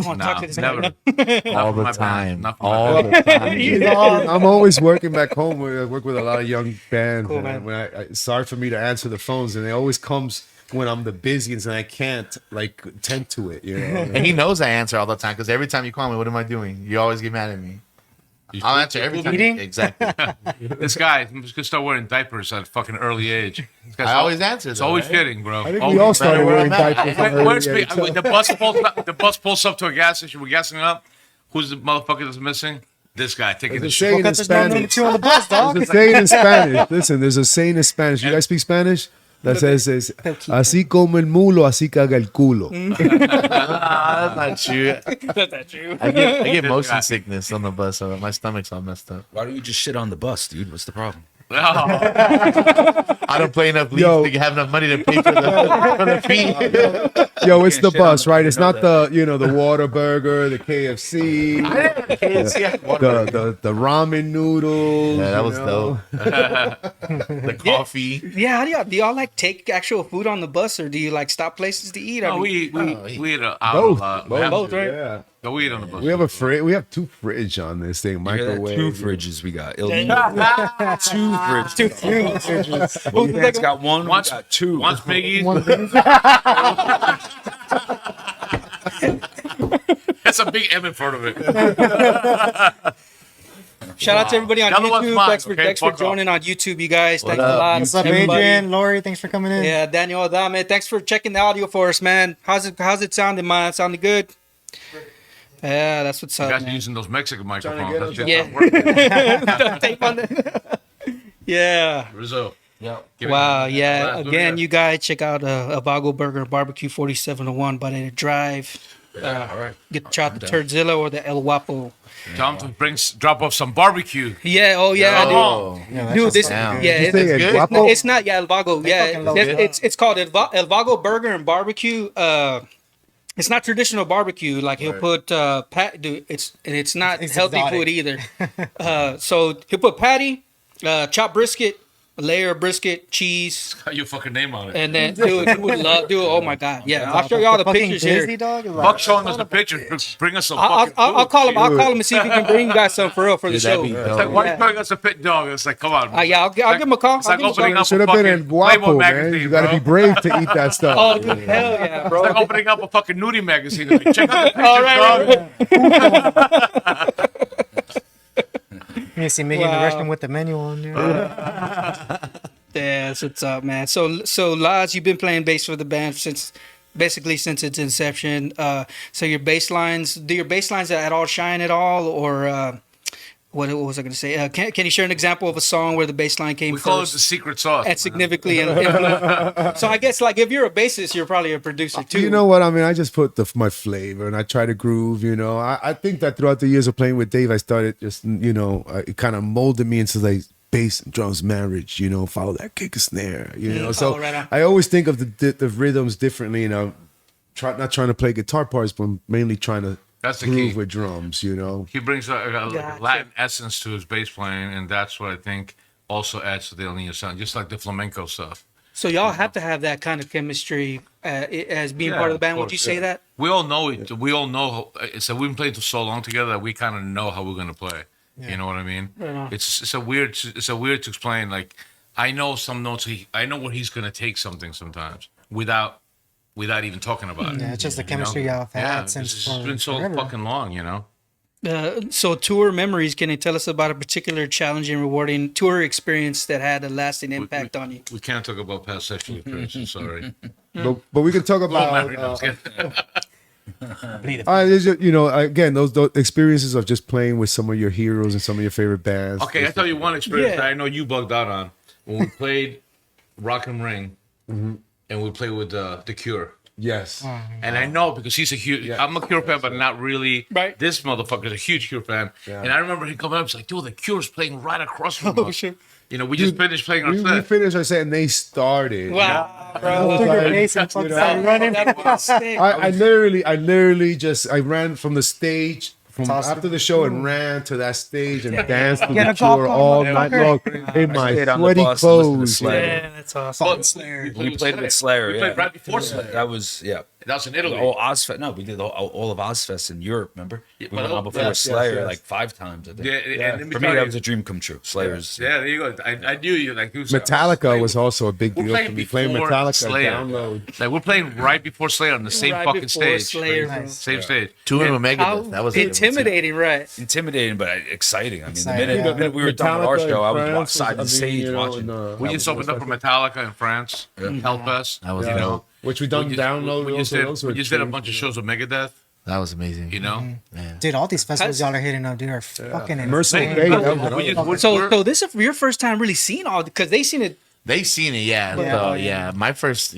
I want to talk to this never. guy? All for the my time. band. Not for my All band. the time. You know, I'm always working back home. I work with a lot of young bands. Cool, and man. when it's hard for me to answer the phones, and it always comes when I'm the busiest and I can't like tend to it. You know, And he knows I answer all the time because every time you call me, what am I doing? You always get mad at me. I'll answer every time. Eating? Exactly. This guy, I'm just gonna start wearing diapers at a fucking early age. This guy's I always answer. It's though, always right? fitting, bro. I think Always. we all started where wearing I'm at. diapers. from Where's early me? age. The bus pulls up to a gas station. We're gassing up. Who's the motherfucker that's missing? This guy taking the There's a shit. saying in Because there's no number Spanish. 2 on the bus, dog. There's a saying in Spanish. Listen, there's a saying in Spanish. You guys speak Spanish? That says, así como el mulo, así caga el culo. That's not true. That's not true. I get motion sickness on the bus, so my stomach's all messed up. Why don't you just shit on the bus, dude? What's the problem? I don't play enough Yo. leagues to have enough money to pay for the fee. Yo, it's the Can't shit on bus, them. right? You It's know not the the Whataburger, the KFC, the ramen noodles. Yeah, that was dope. the coffee. Yeah, how do y'all like take actual food on the bus, or do you like stop places to eat? I No, mean, we eat out a Both, lot. Both, right? Yeah. No, we eat on the bus. We have a fridge. We have 2 fridge on this thing. You hear that? Microwave. 2 fridges we got. Ill Dang. Niño. 2 fridges. Well, man's got one. Once, We got 2. once Miggy. That's a big M in front of it. Shout out to everybody on The other one's YouTube. mine, Thanks for, okay? thanks for Fuck joining on YouTube, you guys. Thanks up, a lot. What's up, Everybody. Adrian? Lori, thanks for coming in. Yeah, Daniel Adame. Thanks for checking the audio for us, man. How's it sounding, man? Sounding good? Yeah, that's what's You up, guys are man. using those Mexican Trying to microphones. get That us shit's Yeah. not working. The tape on the- Yeah. Rizzo. Yeah. Wow, Laz, yeah. what do Again, got? you guys check out a Vago Burger Barbecue 4701 Barrera Drive. All right. Try out the Turdzilla or the El Guapo. Tell them to drop off some barbecue. Yeah, oh yeah, Oh, Yeah, dude. This, down. yeah, You say it's, El Guapo? it's not. Yeah, El Vago. Yeah, fucking love it's called El Vago Burger and Barbecue. It's not traditional barbecue. Like he'll put dude. It's not It's healthy exotic. food either. So he'll put patty, chopped brisket, a layer of brisket, cheese, Got your fucking name on it. and then dude, you would love, dude. Oh my god, yeah. I'll show y'all the fucking pictures Disney here. dog is like- Fuck showing us the picture. Bring us some I'll fucking food. call him. I'll call him and see if he can bring you guys some for real for the Dude, that'd show. be It's dope. like, why Yeah. you bring us a pit dog? It's like, come on. Yeah, I'll give him a call. It's like I'll give him a opening call. up Should a have been fucking in Guapo, Playboy man. magazine, You got to bro. be brave to eat that stuff. Oh, dude, hell yeah, bro. It's like opening up a fucking nudie magazine. Like, check out the pictures, All right, dog. You see Miggy in the Wow. restroom with the menu on there. Yeah, that's what's up, man. So Laz, you've been playing bass for the band since its inception. So your bass lines, do your bass lines at all shine at all, or what was I going to say? Can you share an example of a song where the bass line came We call it first the secret sauce. and significantly? So I guess like if you're a bassist, you're probably a producer too. You know what I mean? I just put my flavor and I try to groove. I think that throughout the years of playing with Dave, I started just it kind of molded me into like bass and drums marriage. Follow that kick and snare. So Oh, right on. I always think of the rhythms differently. Not trying to play guitar parts, but mainly trying to That's the groove key. with drums. He brings a Gotcha. Latin essence to his bass playing, and that's what I think also adds to the Ill Niño sound, just like the flamenco stuff. So y'all have to have that kind of chemistry as being Yeah, part of the band. of Would course, you say yeah. that? We all know it. We all know. So we've been playing for so long together that we kind of know how we're gonna play. You know what I mean? Right on. It's a weird to explain. Like I know some notes. I know where he's gonna take something sometimes without even talking about it. Yeah, it's just the you chemistry know? y'all have had Yeah, since it's been so forever. fucking long. So tour memories. Can you tell us about a particular challenging, rewarding tour experience that had a lasting impact on you? We can't talk about past sexual experiences. Sorry. But we can talk Well, about. married, I was kidding. There's just, again, those experiences of just playing with some of your heroes and some of your favorite bands. Okay, I tell you one experience Yeah. that I know you bugged out on when we played Rock and Ring, and we played with The Cure. Yes. And I know because he's a huge. Yeah. I'm a Cure fan, but not really. Right. This motherfucker's a huge Cure fan, Yeah. and I remember him coming up. He's like, "Dude, The Cure's playing right across from us." shit. We just finished playing our We set. finished our set and they started. Wow, I bro. was Took your like, bass and fucking you know, started running. That was sick. I literally just I ran from the stage from Tossed after the show and ran to that stage and danced to Get the a golf Cure ball, all motherfucker. night long in my stayed on the sweaty bus and listened to clothes. Slayer. Yeah, that's awesome. We played with Slayer. We played right before Slayer. That was That was in Italy. Oh, Ozfest. No, we did all of Ozfest in Europe. Remember? Yeah, We went well, on before yes, Slayer yes. like 5 times. I think. Yeah, and let me For tell me, you- that was a dream come true. Slayer's. Yeah, there you go. I knew you. Like, Metallica was also a big We're deal playing for me. Playing before Metallica, Slayer. download. Like we're playing right before Slayer on the same Right fucking before stage. Slayer, Right? bro. Same stage. Touring with How Megadeth. That was intimidating, right? Intimidating, but exciting. I mean, Exciting. the minute we were done with our Metallica show, I in was France side the stage watching. We just opened up for Metallica in France. Help us. That was you know. which we done download. We just also, did. those were We just did a cheap. bunch of shows with Megadeth. That was amazing. You know. Man. Dude, all these festivals y'all are hitting up, dude, are fucking Merciful Hey, Fate, look, that was we another just- one. we're- So we're- so this is your first time really seeing all because they seen it They seen it, yeah. Yeah. So yeah, my first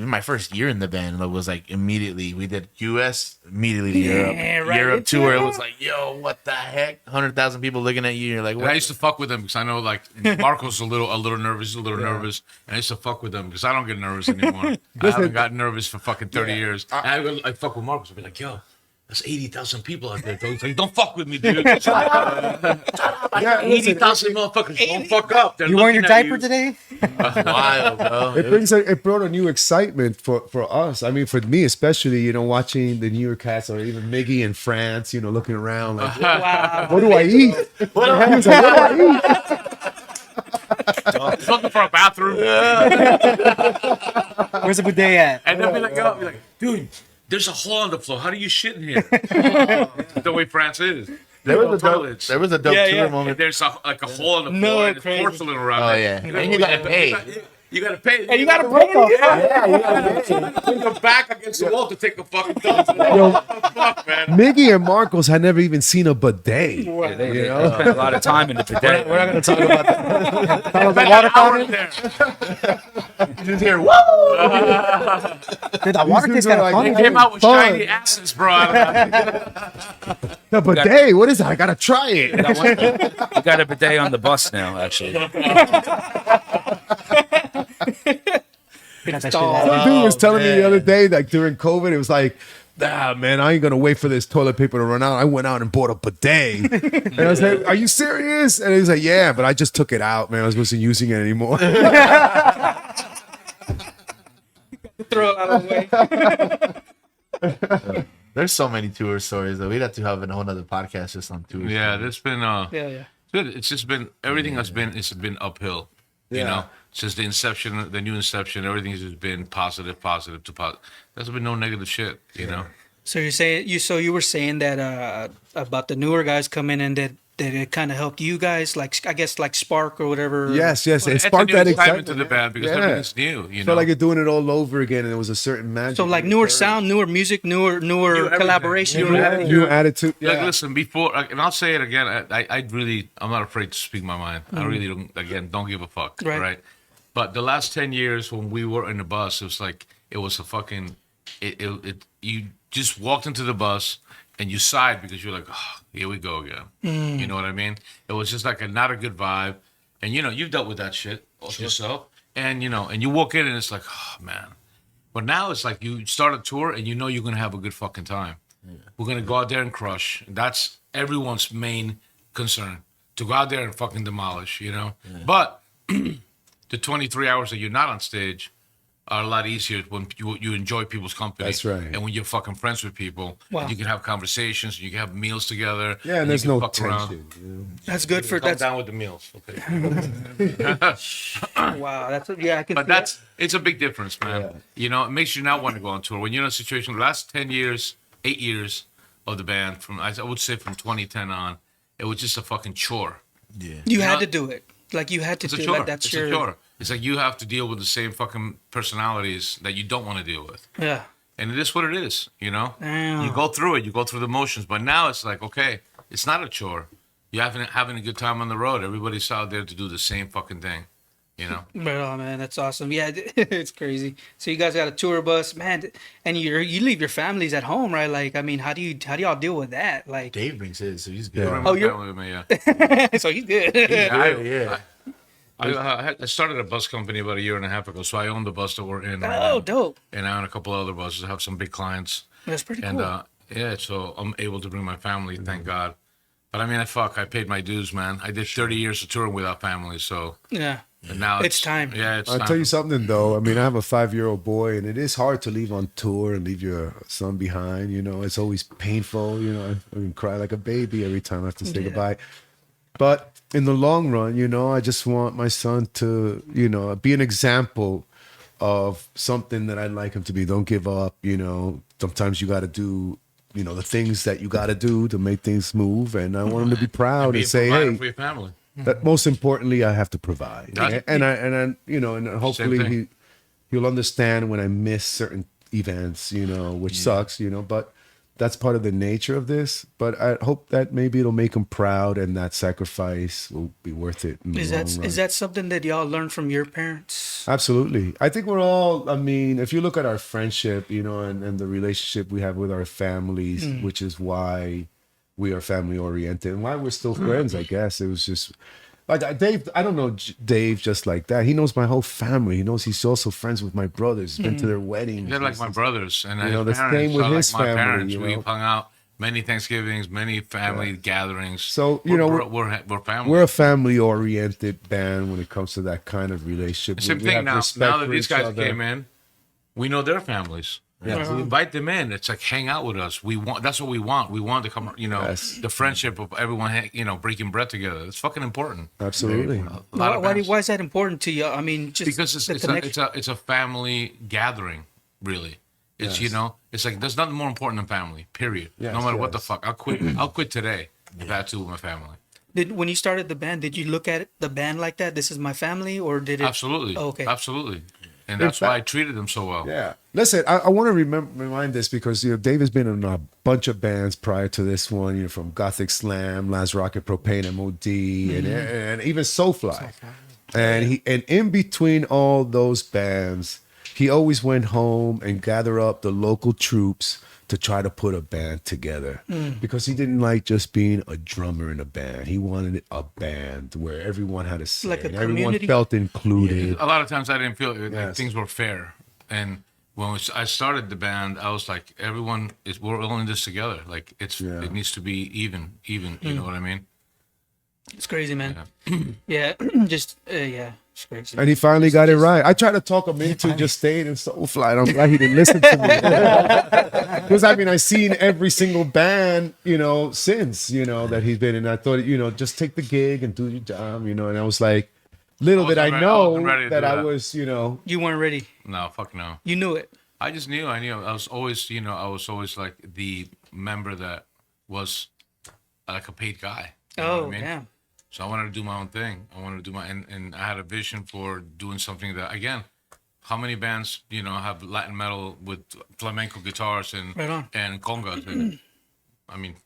year in the band was like immediately we did US, immediately to Europe, right. Europe tour. It was like, yo, what the heck? 100,000 people looking at you. You're like, And what? I used to fuck with them because I know like Marco's a little nervous, nervous, and I used to fuck with them because I don't get nervous anymore. I haven't gotten nervous for fucking 30 years. And I fuck with Marcos. I'd be like, yo, there's 80,000 people out there. He's like, don't fuck with me, dude. 80,000 motherfuckers don't fuck up. They're You wearing your looking at diaper you. today? Wild, bro. It brought a new excitement for us. I mean, for me especially, you know, watching the New York cats or even Miggy in France, you know, looking around like, Wow. what do I eat? He was like, what do I eat? He's looking for a bathroom. Where's the bidet at? And they'll be like, yo, dude, there's a hole on the floor. How do you shit in here? The way France is. There was toilets. a dope Yeah, tour yeah. moment. There's a hole on the floor No, and there's crazy. porcelain around Oh it. yeah, and you gotta pay. You gotta pay. And you gotta pay. Put your back against the wall to take a fucking dump. Fuck, man. Miggy and Marcos had never even seen a bidet. Yeah, they spent a lot of time in the bidet. We're not gonna talk about that. Spent an hour in there. Just here, whoa! Dude, that water tastes kind of Like, funny. Came out with Fun. shiny asses, bro. The bidet? What is that? I gotta try it. We got a bidet on the bus now, actually. That's Oh, actually- Dude was telling me the other day, like during COVID, it was like, nah, man, I ain't gonna wait for this toilet paper to run out. I went out and bought a bidet. And I was like, are you serious? And he was like, yeah, but I just took it out, man. I wasn't using it anymore. Throw it out of the way. There's so many tour stories though. We'd have to have a whole nother podcast just on tours. Yeah, there's been Yeah. good. It's just been everything has been it's been uphill. You know, since the inception, the new inception, everything has just been positive to positive. There's been no negative shit. You know. So you're saying you were saying that about the newer guys coming in that it kind of helped you guys, like I guess like spark or whatever. yes. It It's a sparked new that excitement excitement to the band because Yeah. everything's new. You know, Felt like you're doing it all over again, and it was a certain magic. So like newer sound, newer music, newer everything. collaboration. Newer attitude. new attitude. Like, listen, before, and I'll say it again. I'm not afraid to speak my mind. I really don't give a fuck. Right. Right. But the last 10 years when we were in the bus, it was a fucking, you just walked into the bus and you sighed because you're like, oh, here we go again. You know what I mean? It was just like not a good vibe. And, you know, you've dealt with that shit yourself. And, you know, and you walk in and it's like, oh, man. But now it's like you start a tour and you know you're going to have a good fucking time. We're going to go out there and crush. That's everyone's main concern, to go out there and fucking demolish, you know? But the 23 hours that you're not on stage are a lot easier when you enjoy people's company. That's right. And when you're fucking friends with people, Wow. and you can have conversations, you can have meals together. Yeah, and you there's can no fuck around. tension. You know? That's good for Come that's down with the meals, okay? wow. That's yeah. I can. But see that. it's a big difference, man. You know, it makes you not want to go on tour. When you're in a situation, the last 10 years, 8 years of the band, I would say from 2010 on, it was just a fucking chore. you had know- to do it. Like you had to It's a do it. chore. Like that's it's your a chore. It's like you have to deal with the same fucking personalities that you don't want to deal with. yeah. And it is what it is, you know? Damn. You go through it, you go through the motions. But now it's like, okay, it's not a chore. You're having a good time on the road. Everybody's out there to do the same fucking thing, you know? Right on, man. That's awesome. Yeah, it's crazy. So you guys got a tour bus, man, and you leave your families at home, right? Like, I mean, how do y'all deal with that? Like, Dave brings his, so he's good. Yeah. Oh, you're- Family with me, yeah. so he's good. Yeah. I started a bus company about a year and a half ago, so I own the bus that we're in. right Oh, now. dope. And I own a couple other buses. I have some big clients. That's pretty And cool. yeah, so I'm able to bring my family, thank God. But I mean, I paid my dues, man. I did 30 years of touring without family, so Yeah. and now It's time. Yeah, it's I'll time. tell you something though. I mean, I have a 5-year-old boy, and it is hard to leave on tour and leave your son behind. You know, it's always painful. You know, I can cry like a baby every time I have to say goodbye. But in the long run, you know, I just want my son to, you know, be an example of something that I'd like him to be. Don't give up. You know, sometimes you got to do, you know, the things that you got to do to make things move. And I want him to be proud Be and a say, provider hey, for your family. that most importantly, I have to provide, That's- and I, you know, and hopefully thing. he'll understand when I miss certain events, you know, which sucks, you know, but that's part of the nature of this. But I hope that maybe it'll make him proud, and that sacrifice will be worth it. In the Is long that run. is that something that y'all learned from your parents? Absolutely. I think we're all, I mean, if you look at our friendship, you know, and the relationship we have with our families, which is why we are family oriented and why we're still friends, I guess. It was just like Dave, I don't know Dave just like that. He knows my whole family. He knows he's also friends with my brothers. He's been to their weddings. They're like my brothers, and You know, his the parents same with are his like my family, parents. you know? We've hung out many Thanksgivings, many family gatherings. So, you know, we're family. We're a family oriented band when it comes to that kind of relationship. Same We thing have now. respect Now that for these each guys other. came in, we know their families. Yeah. We invite them in. It's like hang out with us. We want. That's what we want. We want to come. You know, Yes. the friendship of everyone. You know, breaking bread together. It's fucking important. Absolutely. A lot of bands- Why is that important to you? I mean, just because the connection. it's a family gathering. Really, it's you know, it's like there's nothing more important than family. Period. Yes, No matter what the yes. fuck, I'll quit. I'll quit today if I had to with my family. When you started the band, did you look at the band like that? This is my family, or did it? Absolutely. Oh, okay. Absolutely. And that's why I treated them so well. Yeah. Listen, I want to remind this because, you know, Dave has been in a bunch of bands prior to this one, you know, from Gothic Slam, Laz Rocket, Propane, MOD, and even Soulfly. And in between all those bands, he always went home and gathered up the local troops to try to put a band together because he didn't like just being a drummer in a band. He wanted a band where everyone had a say, Like a and everyone community? felt included. A lot of times I didn't feel like Yes. things were fair. And when I started the band, I was like, we're all in this together. Like it needs to be even. You know what I mean? It's crazy, man. Yeah, just it's crazy. And he finally got it right. I tried to talk him into just staying in Soulfly. And I'm glad he didn't listen to me. Because I mean, I've seen every single band, you know, since, you know, that he's been in. I thought, you know, just take the gig and do your job, you know. And I was like, little did I wasn't know ready to that do I that. was, you know. You weren't ready. No, fuck no. You knew it. I just knew. I was always, you know, like the member that was like a paid guy. You know what I mean? Yeah. So I wanted to do my own thing. I wanted to do and I had a vision for doing something that, again, how many bands, you know, have Latin metal with flamenco guitars and Right on. and congas? And, I mean,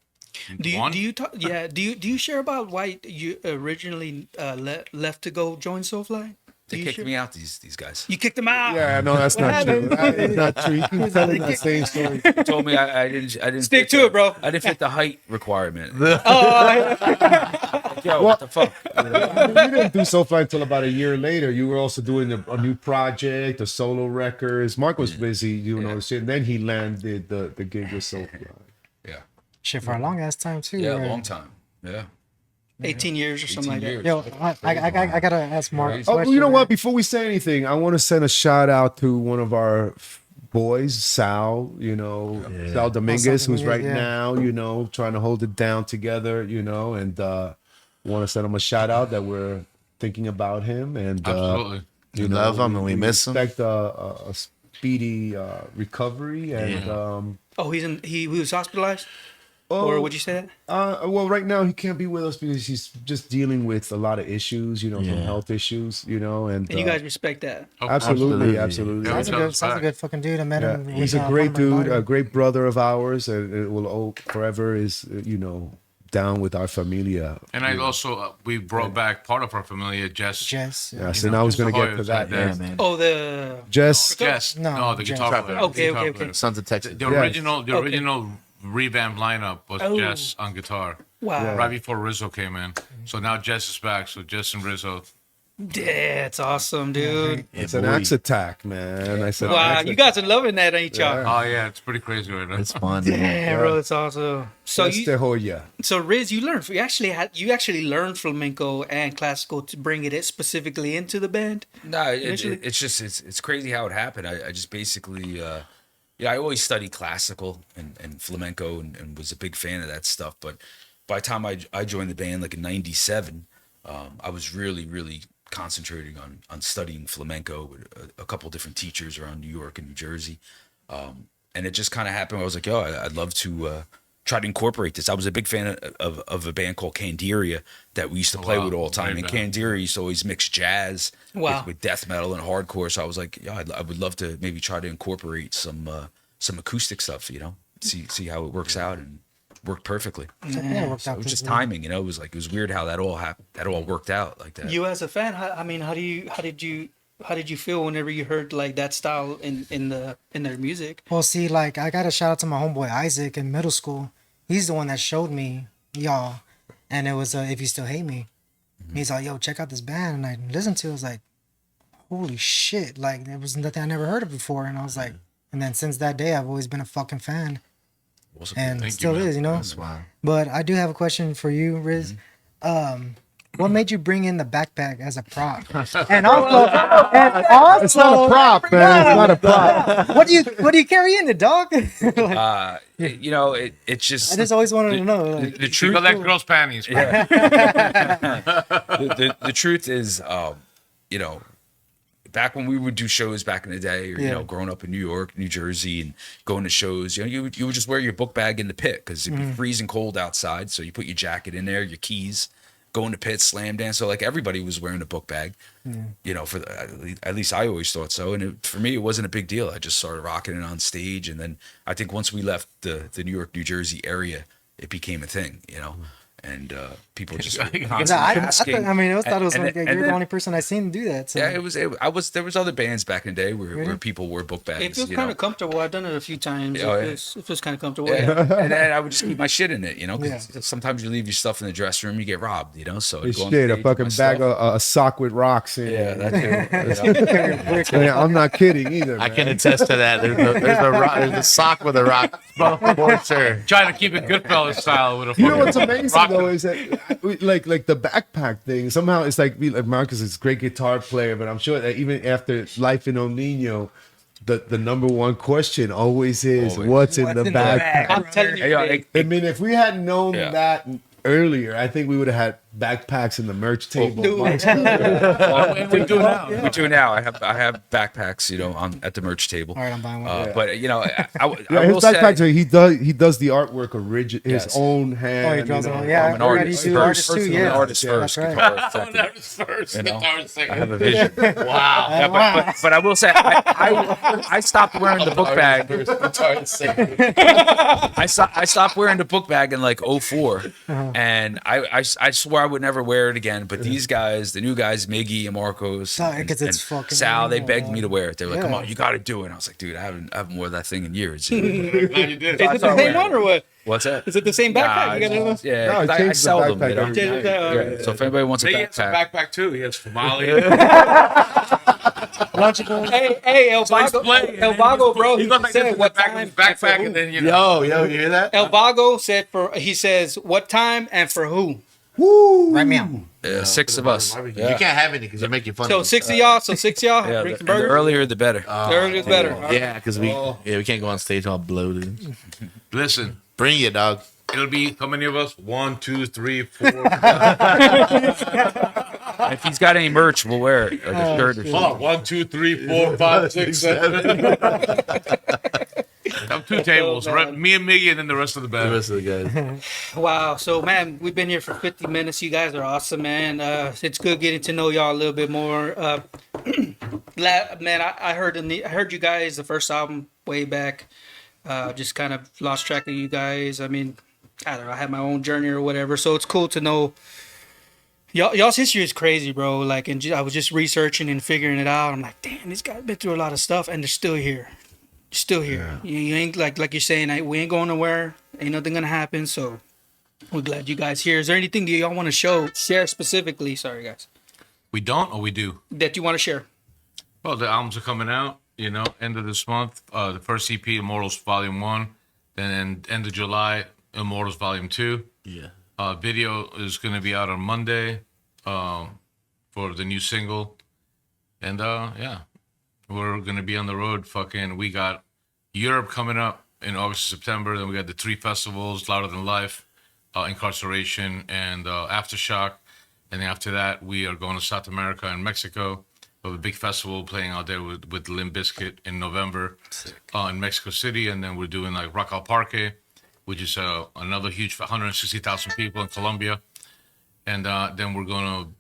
Do one? you talk? Yeah. Do you share about why you originally left to go join Soulfly? They You kicked sure? me out, these guys. You kicked them out. Yeah, no, that's not true. That is not true. You keep telling that same story. They told me I didn't Stick fit to the- it, bro. I didn't fit the height requirement. Oh, Like, yo, what the fuck? You didn't do Soulfly until about a year later. You were also doing a new project, a solo records. Mark was busy doing all this shit. And then he landed the gig with Soulfly. Yeah. Shit for a long ass time too. Yeah, right? a long time. Yeah. 18 years or something 18 like years. Yo, I gotta ask Mark. a Oh, question, you know man. what? Before we say anything, I want to send a shout out to one of our boys, Sal, you know, Sal Dominguez, who's Dominguez, right yeah. now, you know, trying to hold it down together, you know, and want to send him a shout out that we're thinking about him. And, Absolutely. We love him and we miss him. Expect a speedy recovery. And, that. Oh, he was hospitalized, or would you say that? well, right now he can't be with us because he's just dealing with a lot of issues, you know, from health issues, you know, and And you guys respect that. absolutely. Yeah, Sounds a good, sounds a good fucking dude. I met Yeah, him. he's with, a great Lumber dude, Bar. a great brother of ours, and it will forever is, you know, down with our familia. And I also, we brought back part of our familia, Jess. Jess. Yes, You and know, I was just going to the get to Hoyas that. right Yeah, Yes. man. Oh, the Jess, Jess. No, No, the Jess. guitar player. Okay, Guitar okay, player. okay. Sons of Texas. The Yes. original revamped lineup was Oh. Jess on guitar. wow. Right before Rizzo came in. So now Jess is back. So Jess and Rizzo. Yeah, it's awesome, dude. it's an axe attack, man. I said, Wow, axe you guys are loving that, ain't y'all? Oh yeah, it's pretty crazy right now. It's fun. man. Yeah, bro, it's awesome. So That's the Hoya. so Riz, you actually learned flamenco and classical to bring it specifically into the band. No, Initially? it's just it's crazy how it happened. I just basically I always studied classical and flamenco and was a big fan of that stuff. But by the time I joined the band, like in '97, I was really concentrating on studying flamenco with a couple different teachers around New York and New Jersey. And it just kind of happened. I was like, yo, I'd love to try to incorporate this. I was a big fan of a band called Candiria that we used to play wow. with all the time. Great And band. Candiria used to always mix jazz Wow. with death metal and hardcore. So I was like, yeah, I would love to maybe try to incorporate some acoustic stuff, you know, see how it works out, and worked perfectly. Yeah, it worked So out it was just pretty well. timing, you know. It was weird how that all happened. That all worked out like that. You as a fan, how did you how did you feel whenever you heard like that style in their music? Well, see, like I got to shout out to my homeboy Isaac in middle school. He's the one that showed me y'all, and it was If You Still Hate Me. He's like, yo, check out this band, and I listened to it. I was like, holy shit! Like there was nothing I never heard of before, and I was like, and then since that day, I've always been a fucking fan, and Thank you, still man. is, you know. That's wild. But I do have a question for you, Riz. What made you bring in the backpack as a prop? And also, It's not a prop, man. It's not a prop. what do you carry in it, dog? You know, it's just I just always wanted to know. Like, the You truth. collect girls' panties. Bro. The truth is, you know, back when we would do shows back in the day, or, you Yeah. know, growing up in New York, New Jersey, and going to shows, you know, you would just wear your book bag in the pit because it'd be freezing cold outside. So you put your jacket in there, your keys, go in the pit, slam dance. So like everybody was wearing a book bag, you know, at least I always thought so. And for me, it wasn't a big deal. I just started rocking it on stage. And then I think once we left the New York, New Jersey area, it became a thing, you know. And people just were constantly asking. I mean, I thought it was And- like and you're the then- only person I seen do that. So. Yeah, it was. There was other bands back in the day where people wore book bags. It feels you kind know? of comfortable. I've done it a few times. Oh, yeah. It feels kind of comfortable. Yeah. And then I would just keep my shit in it, you know. 'Cause Yeah. sometimes you leave your stuff in the dressing room, you get robbed, you know. So I'd This go on shit, a stage with fucking my bag stuff. of a sock with rocks in Yeah, it. that too. you know. Yeah, I'm not kidding either. I man. can attest to that. There's a sock with a rock for sure. Trying to keep it Goodfellas style with a You know fucking what's amazing rock- though is that like the backpack thing. Somehow it's like Marcus is a great guitar player, but I'm sure that even after life in Ill Niño, the number one question always is Always. what's in the backpack. I'm telling you, Hey, yo, Dave, I mean, if we had known Yeah. that earlier, I think we would have had backpacks in the merch table. dude. What we do now? We do now. I have backpacks, you know, at the merch table. All right, I'm buying one. But you know, I Yeah, will his say, backpacks. He does the artwork his Yes. own Oh, hand. he draws you know. on. Yeah, I'm an I heard artist he do first. artists too. I'm Yeah, an artist Yeah, first. that's right. guitar second. That was first. You know, Guitar second. I have a vision. Wow. Yeah, but I will say I stopped wearing the book bag. I stopped wearing the book bag in like 04, and I swore I would never wear it again. But these guys, the new guys, Miggy and Marcos, No, and, 'cause it's and fucking Sal, they amazing, begged man. me to wear it. They were like, "Come Yeah. on, you got to do it." And I was like, "Dude, I haven't worn that thing in years." Glad you did. Is it the same one or what? What's that? Is it the same backpack? You got Nah, another? yeah, No, 'cause I I changed the sell them. backpack You know? every Change that, Yeah, so if anybody wants a He has a backpack, backpack too. He has Somali. Hey, El So he's Vago, playing, El and Vago, he bro. He He goes like this said in what the back of time his backpack, and and for then you know. Yo, you hear that? El Vago said he says what time and for who. Right meow. 6 of us. You can't have any because they're making fun So of 6 of y'all. So 6 of y'all. Yeah, Bring the some burgers. earlier the better. The earlier is better. All right. Yeah, because we can't go on stage all bloated. Listen, Bring it, dog. it'll be how many of us? 1, 2, 3, 4. If he's got any merch, we'll wear it, like a shirt or something. Hold on. 1, 2, 3, 4, 5, 6, 7. Have 2 tables, right? Me and Miggy, and then the rest of the The band. rest of the guys. Wow. So man, we've been here for 50 minutes. You guys are awesome, man. It's good getting to know y'all a little bit more. Man, I heard you guys the first album way back. Just kind of lost track of you guys. I mean, I don't know. I had my own journey or whatever. So it's cool to know. Y'all's history is crazy, bro. Like, and I was just researching and figuring it out. I'm like, damn, these guys been through a lot of stuff, and they're still here. Still here. You ain't like you're saying. We ain't going nowhere. Ain't nothing gonna happen. So we're glad you guys here. Is there anything that y'all want to share specifically? Sorry, guys, We don't, or we do? that you want to share? Well, the albums are coming out, you know, end of this month. The first EP, Immortals Volume 1. Then end of July, Immortals Volume 2. Yeah. Video is going to be out on Monday for the new single. And, yeah, we're going to be on the road. We got Europe coming up in August, September. Then we got the 3 festivals, Louder Than Life, Incarceration, and Aftershock. And then after that, we are going to South America and Mexico. We have a big festival playing out there with Limp Bizkit in November in Mexico City. And then we're doing like Rock Al Parque, which is another huge 160,000 people in Colombia. And then we're going to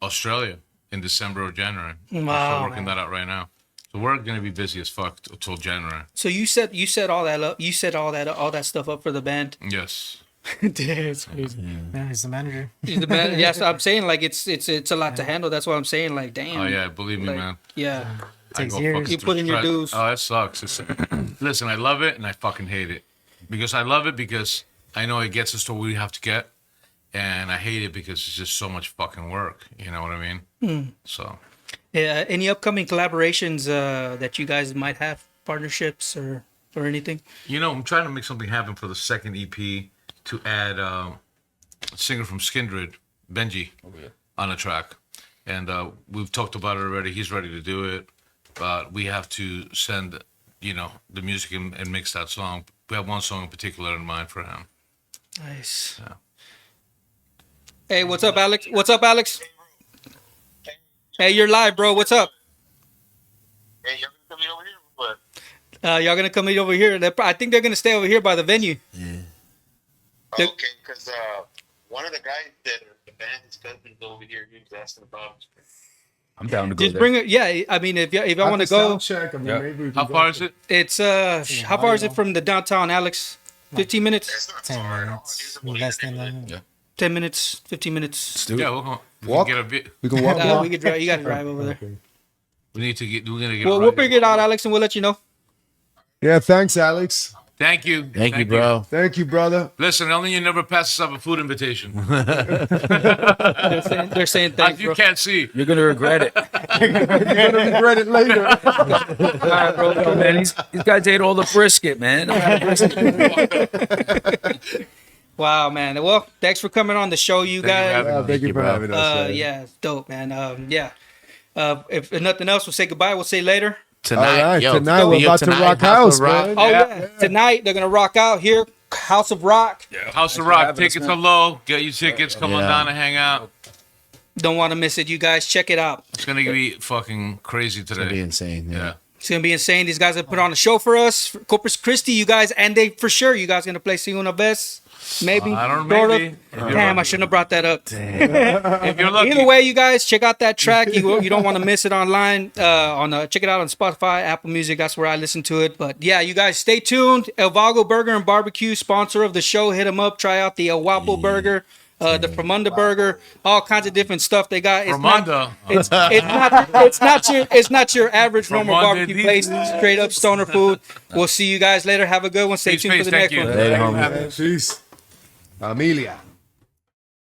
Australia in December or January. Wow, So working that out right now. So we're going to be busy as fuck till January. So you set all that up. You set all that stuff up for the band. Yes. It's crazy. Yeah, he's the manager. He's the man. Yeah, so I'm saying like it's a lot to handle. That's what I'm saying. Like, damn. Oh yeah, believe me, Like, man. Yeah. Takes go years. fucking You put in your through dues. Oh, that sucks. Listen, I love it and I fucking hate it. Because I love it because I know it gets us to where we have to get, and I hate it because it's just so much fucking work. You know what I mean? So. Yeah. Any upcoming collaborations that you guys might have, partnerships or anything? You know, I'm trying to make something happen for the second EP to add a singer from Skindred, Benji, on a track. And we've talked about it already. He's ready to do it. But we have to send, the music and mix that song. We have one song in particular in mind for him. Nice. Yeah. Hey, what's up, Alex? What's up, Alex? Hey, you're live, bro. What's up? Hey, y'all gonna come over here or what? Y'all gonna come in over here? I think they're gonna stay over here by the venue. Okay, because one of the guys that the band is cousins over here, he was asking about. I'm down to go Just there. bring it. Yeah, I mean, if y'all want to go, check. I mean, Yeah. maybe we can How go far to- is it? it's how far is it from the downtown, Alex? 15 minutes, It's not 10 far at all. minutes. He's about Less 8 than that. 10 minutes, 15 minutes. Let's do it. Yeah, we'll Walk? get a bit. We can walk. We could drive. You gotta drive over there. We're gonna get. Well, we'll figure it out, Alex, and we'll let you know. Yeah, thanks, Alex. Thank you. Thank you, bro. Thank you, brother. Listen, only you never pass us up a food invitation. They're saying thanks, You bro. can't see. You're gonna regret it. You're gonna regret it later. All right, bro. Yo, man, these guys ate all the brisket, man. Wow, man. Well, thanks for coming on the show, you Thank you for guys. having Yeah, thank you for bro. having us. man. Yeah, it's dope, man. Yeah. If nothing else, we'll say goodbye. We'll say later. Tonight, All right, yo, tonight we're yo, about to tonight, rock house, Rock. man. Oh Yeah. yeah. Tonight they're gonna rock out here, House of Rock. House of for Rock. having us, Tickets man. are low. Get your tickets. Come on Yeah. down and hang out. Don't want to miss it, you guys. Check it out. It's gonna be fucking crazy It'd be today. insane. Yeah. Yeah. It's gonna be insane. These guys have put on a show for us, for Corpus Christi. You guys, and they for sure. You guys gonna play "Sing Una Vez"? Maybe. I don't know. Sort of. Maybe. If you're Damn, I lucky. shouldn't have brought that up. If you're lucky. Either way, you guys check out that track. You don't want to miss it online. Check it out on Spotify, Apple Music. That's where I listen to it. But yeah, you guys stay tuned. El Vago Burger and Barbecue, sponsor of the show. Hit them up. Try out the El Wapo Burger, the Fromunda Burger, all kinds of different stuff they got. It's not, Fromunda. it's not your average normal Fromunda, barbecue place. Straight up stoner food. We'll see you guys later. Have a good one. Stay Peace, tuned for peace. the Thank next you. one. Later, homie. Peace. Familia.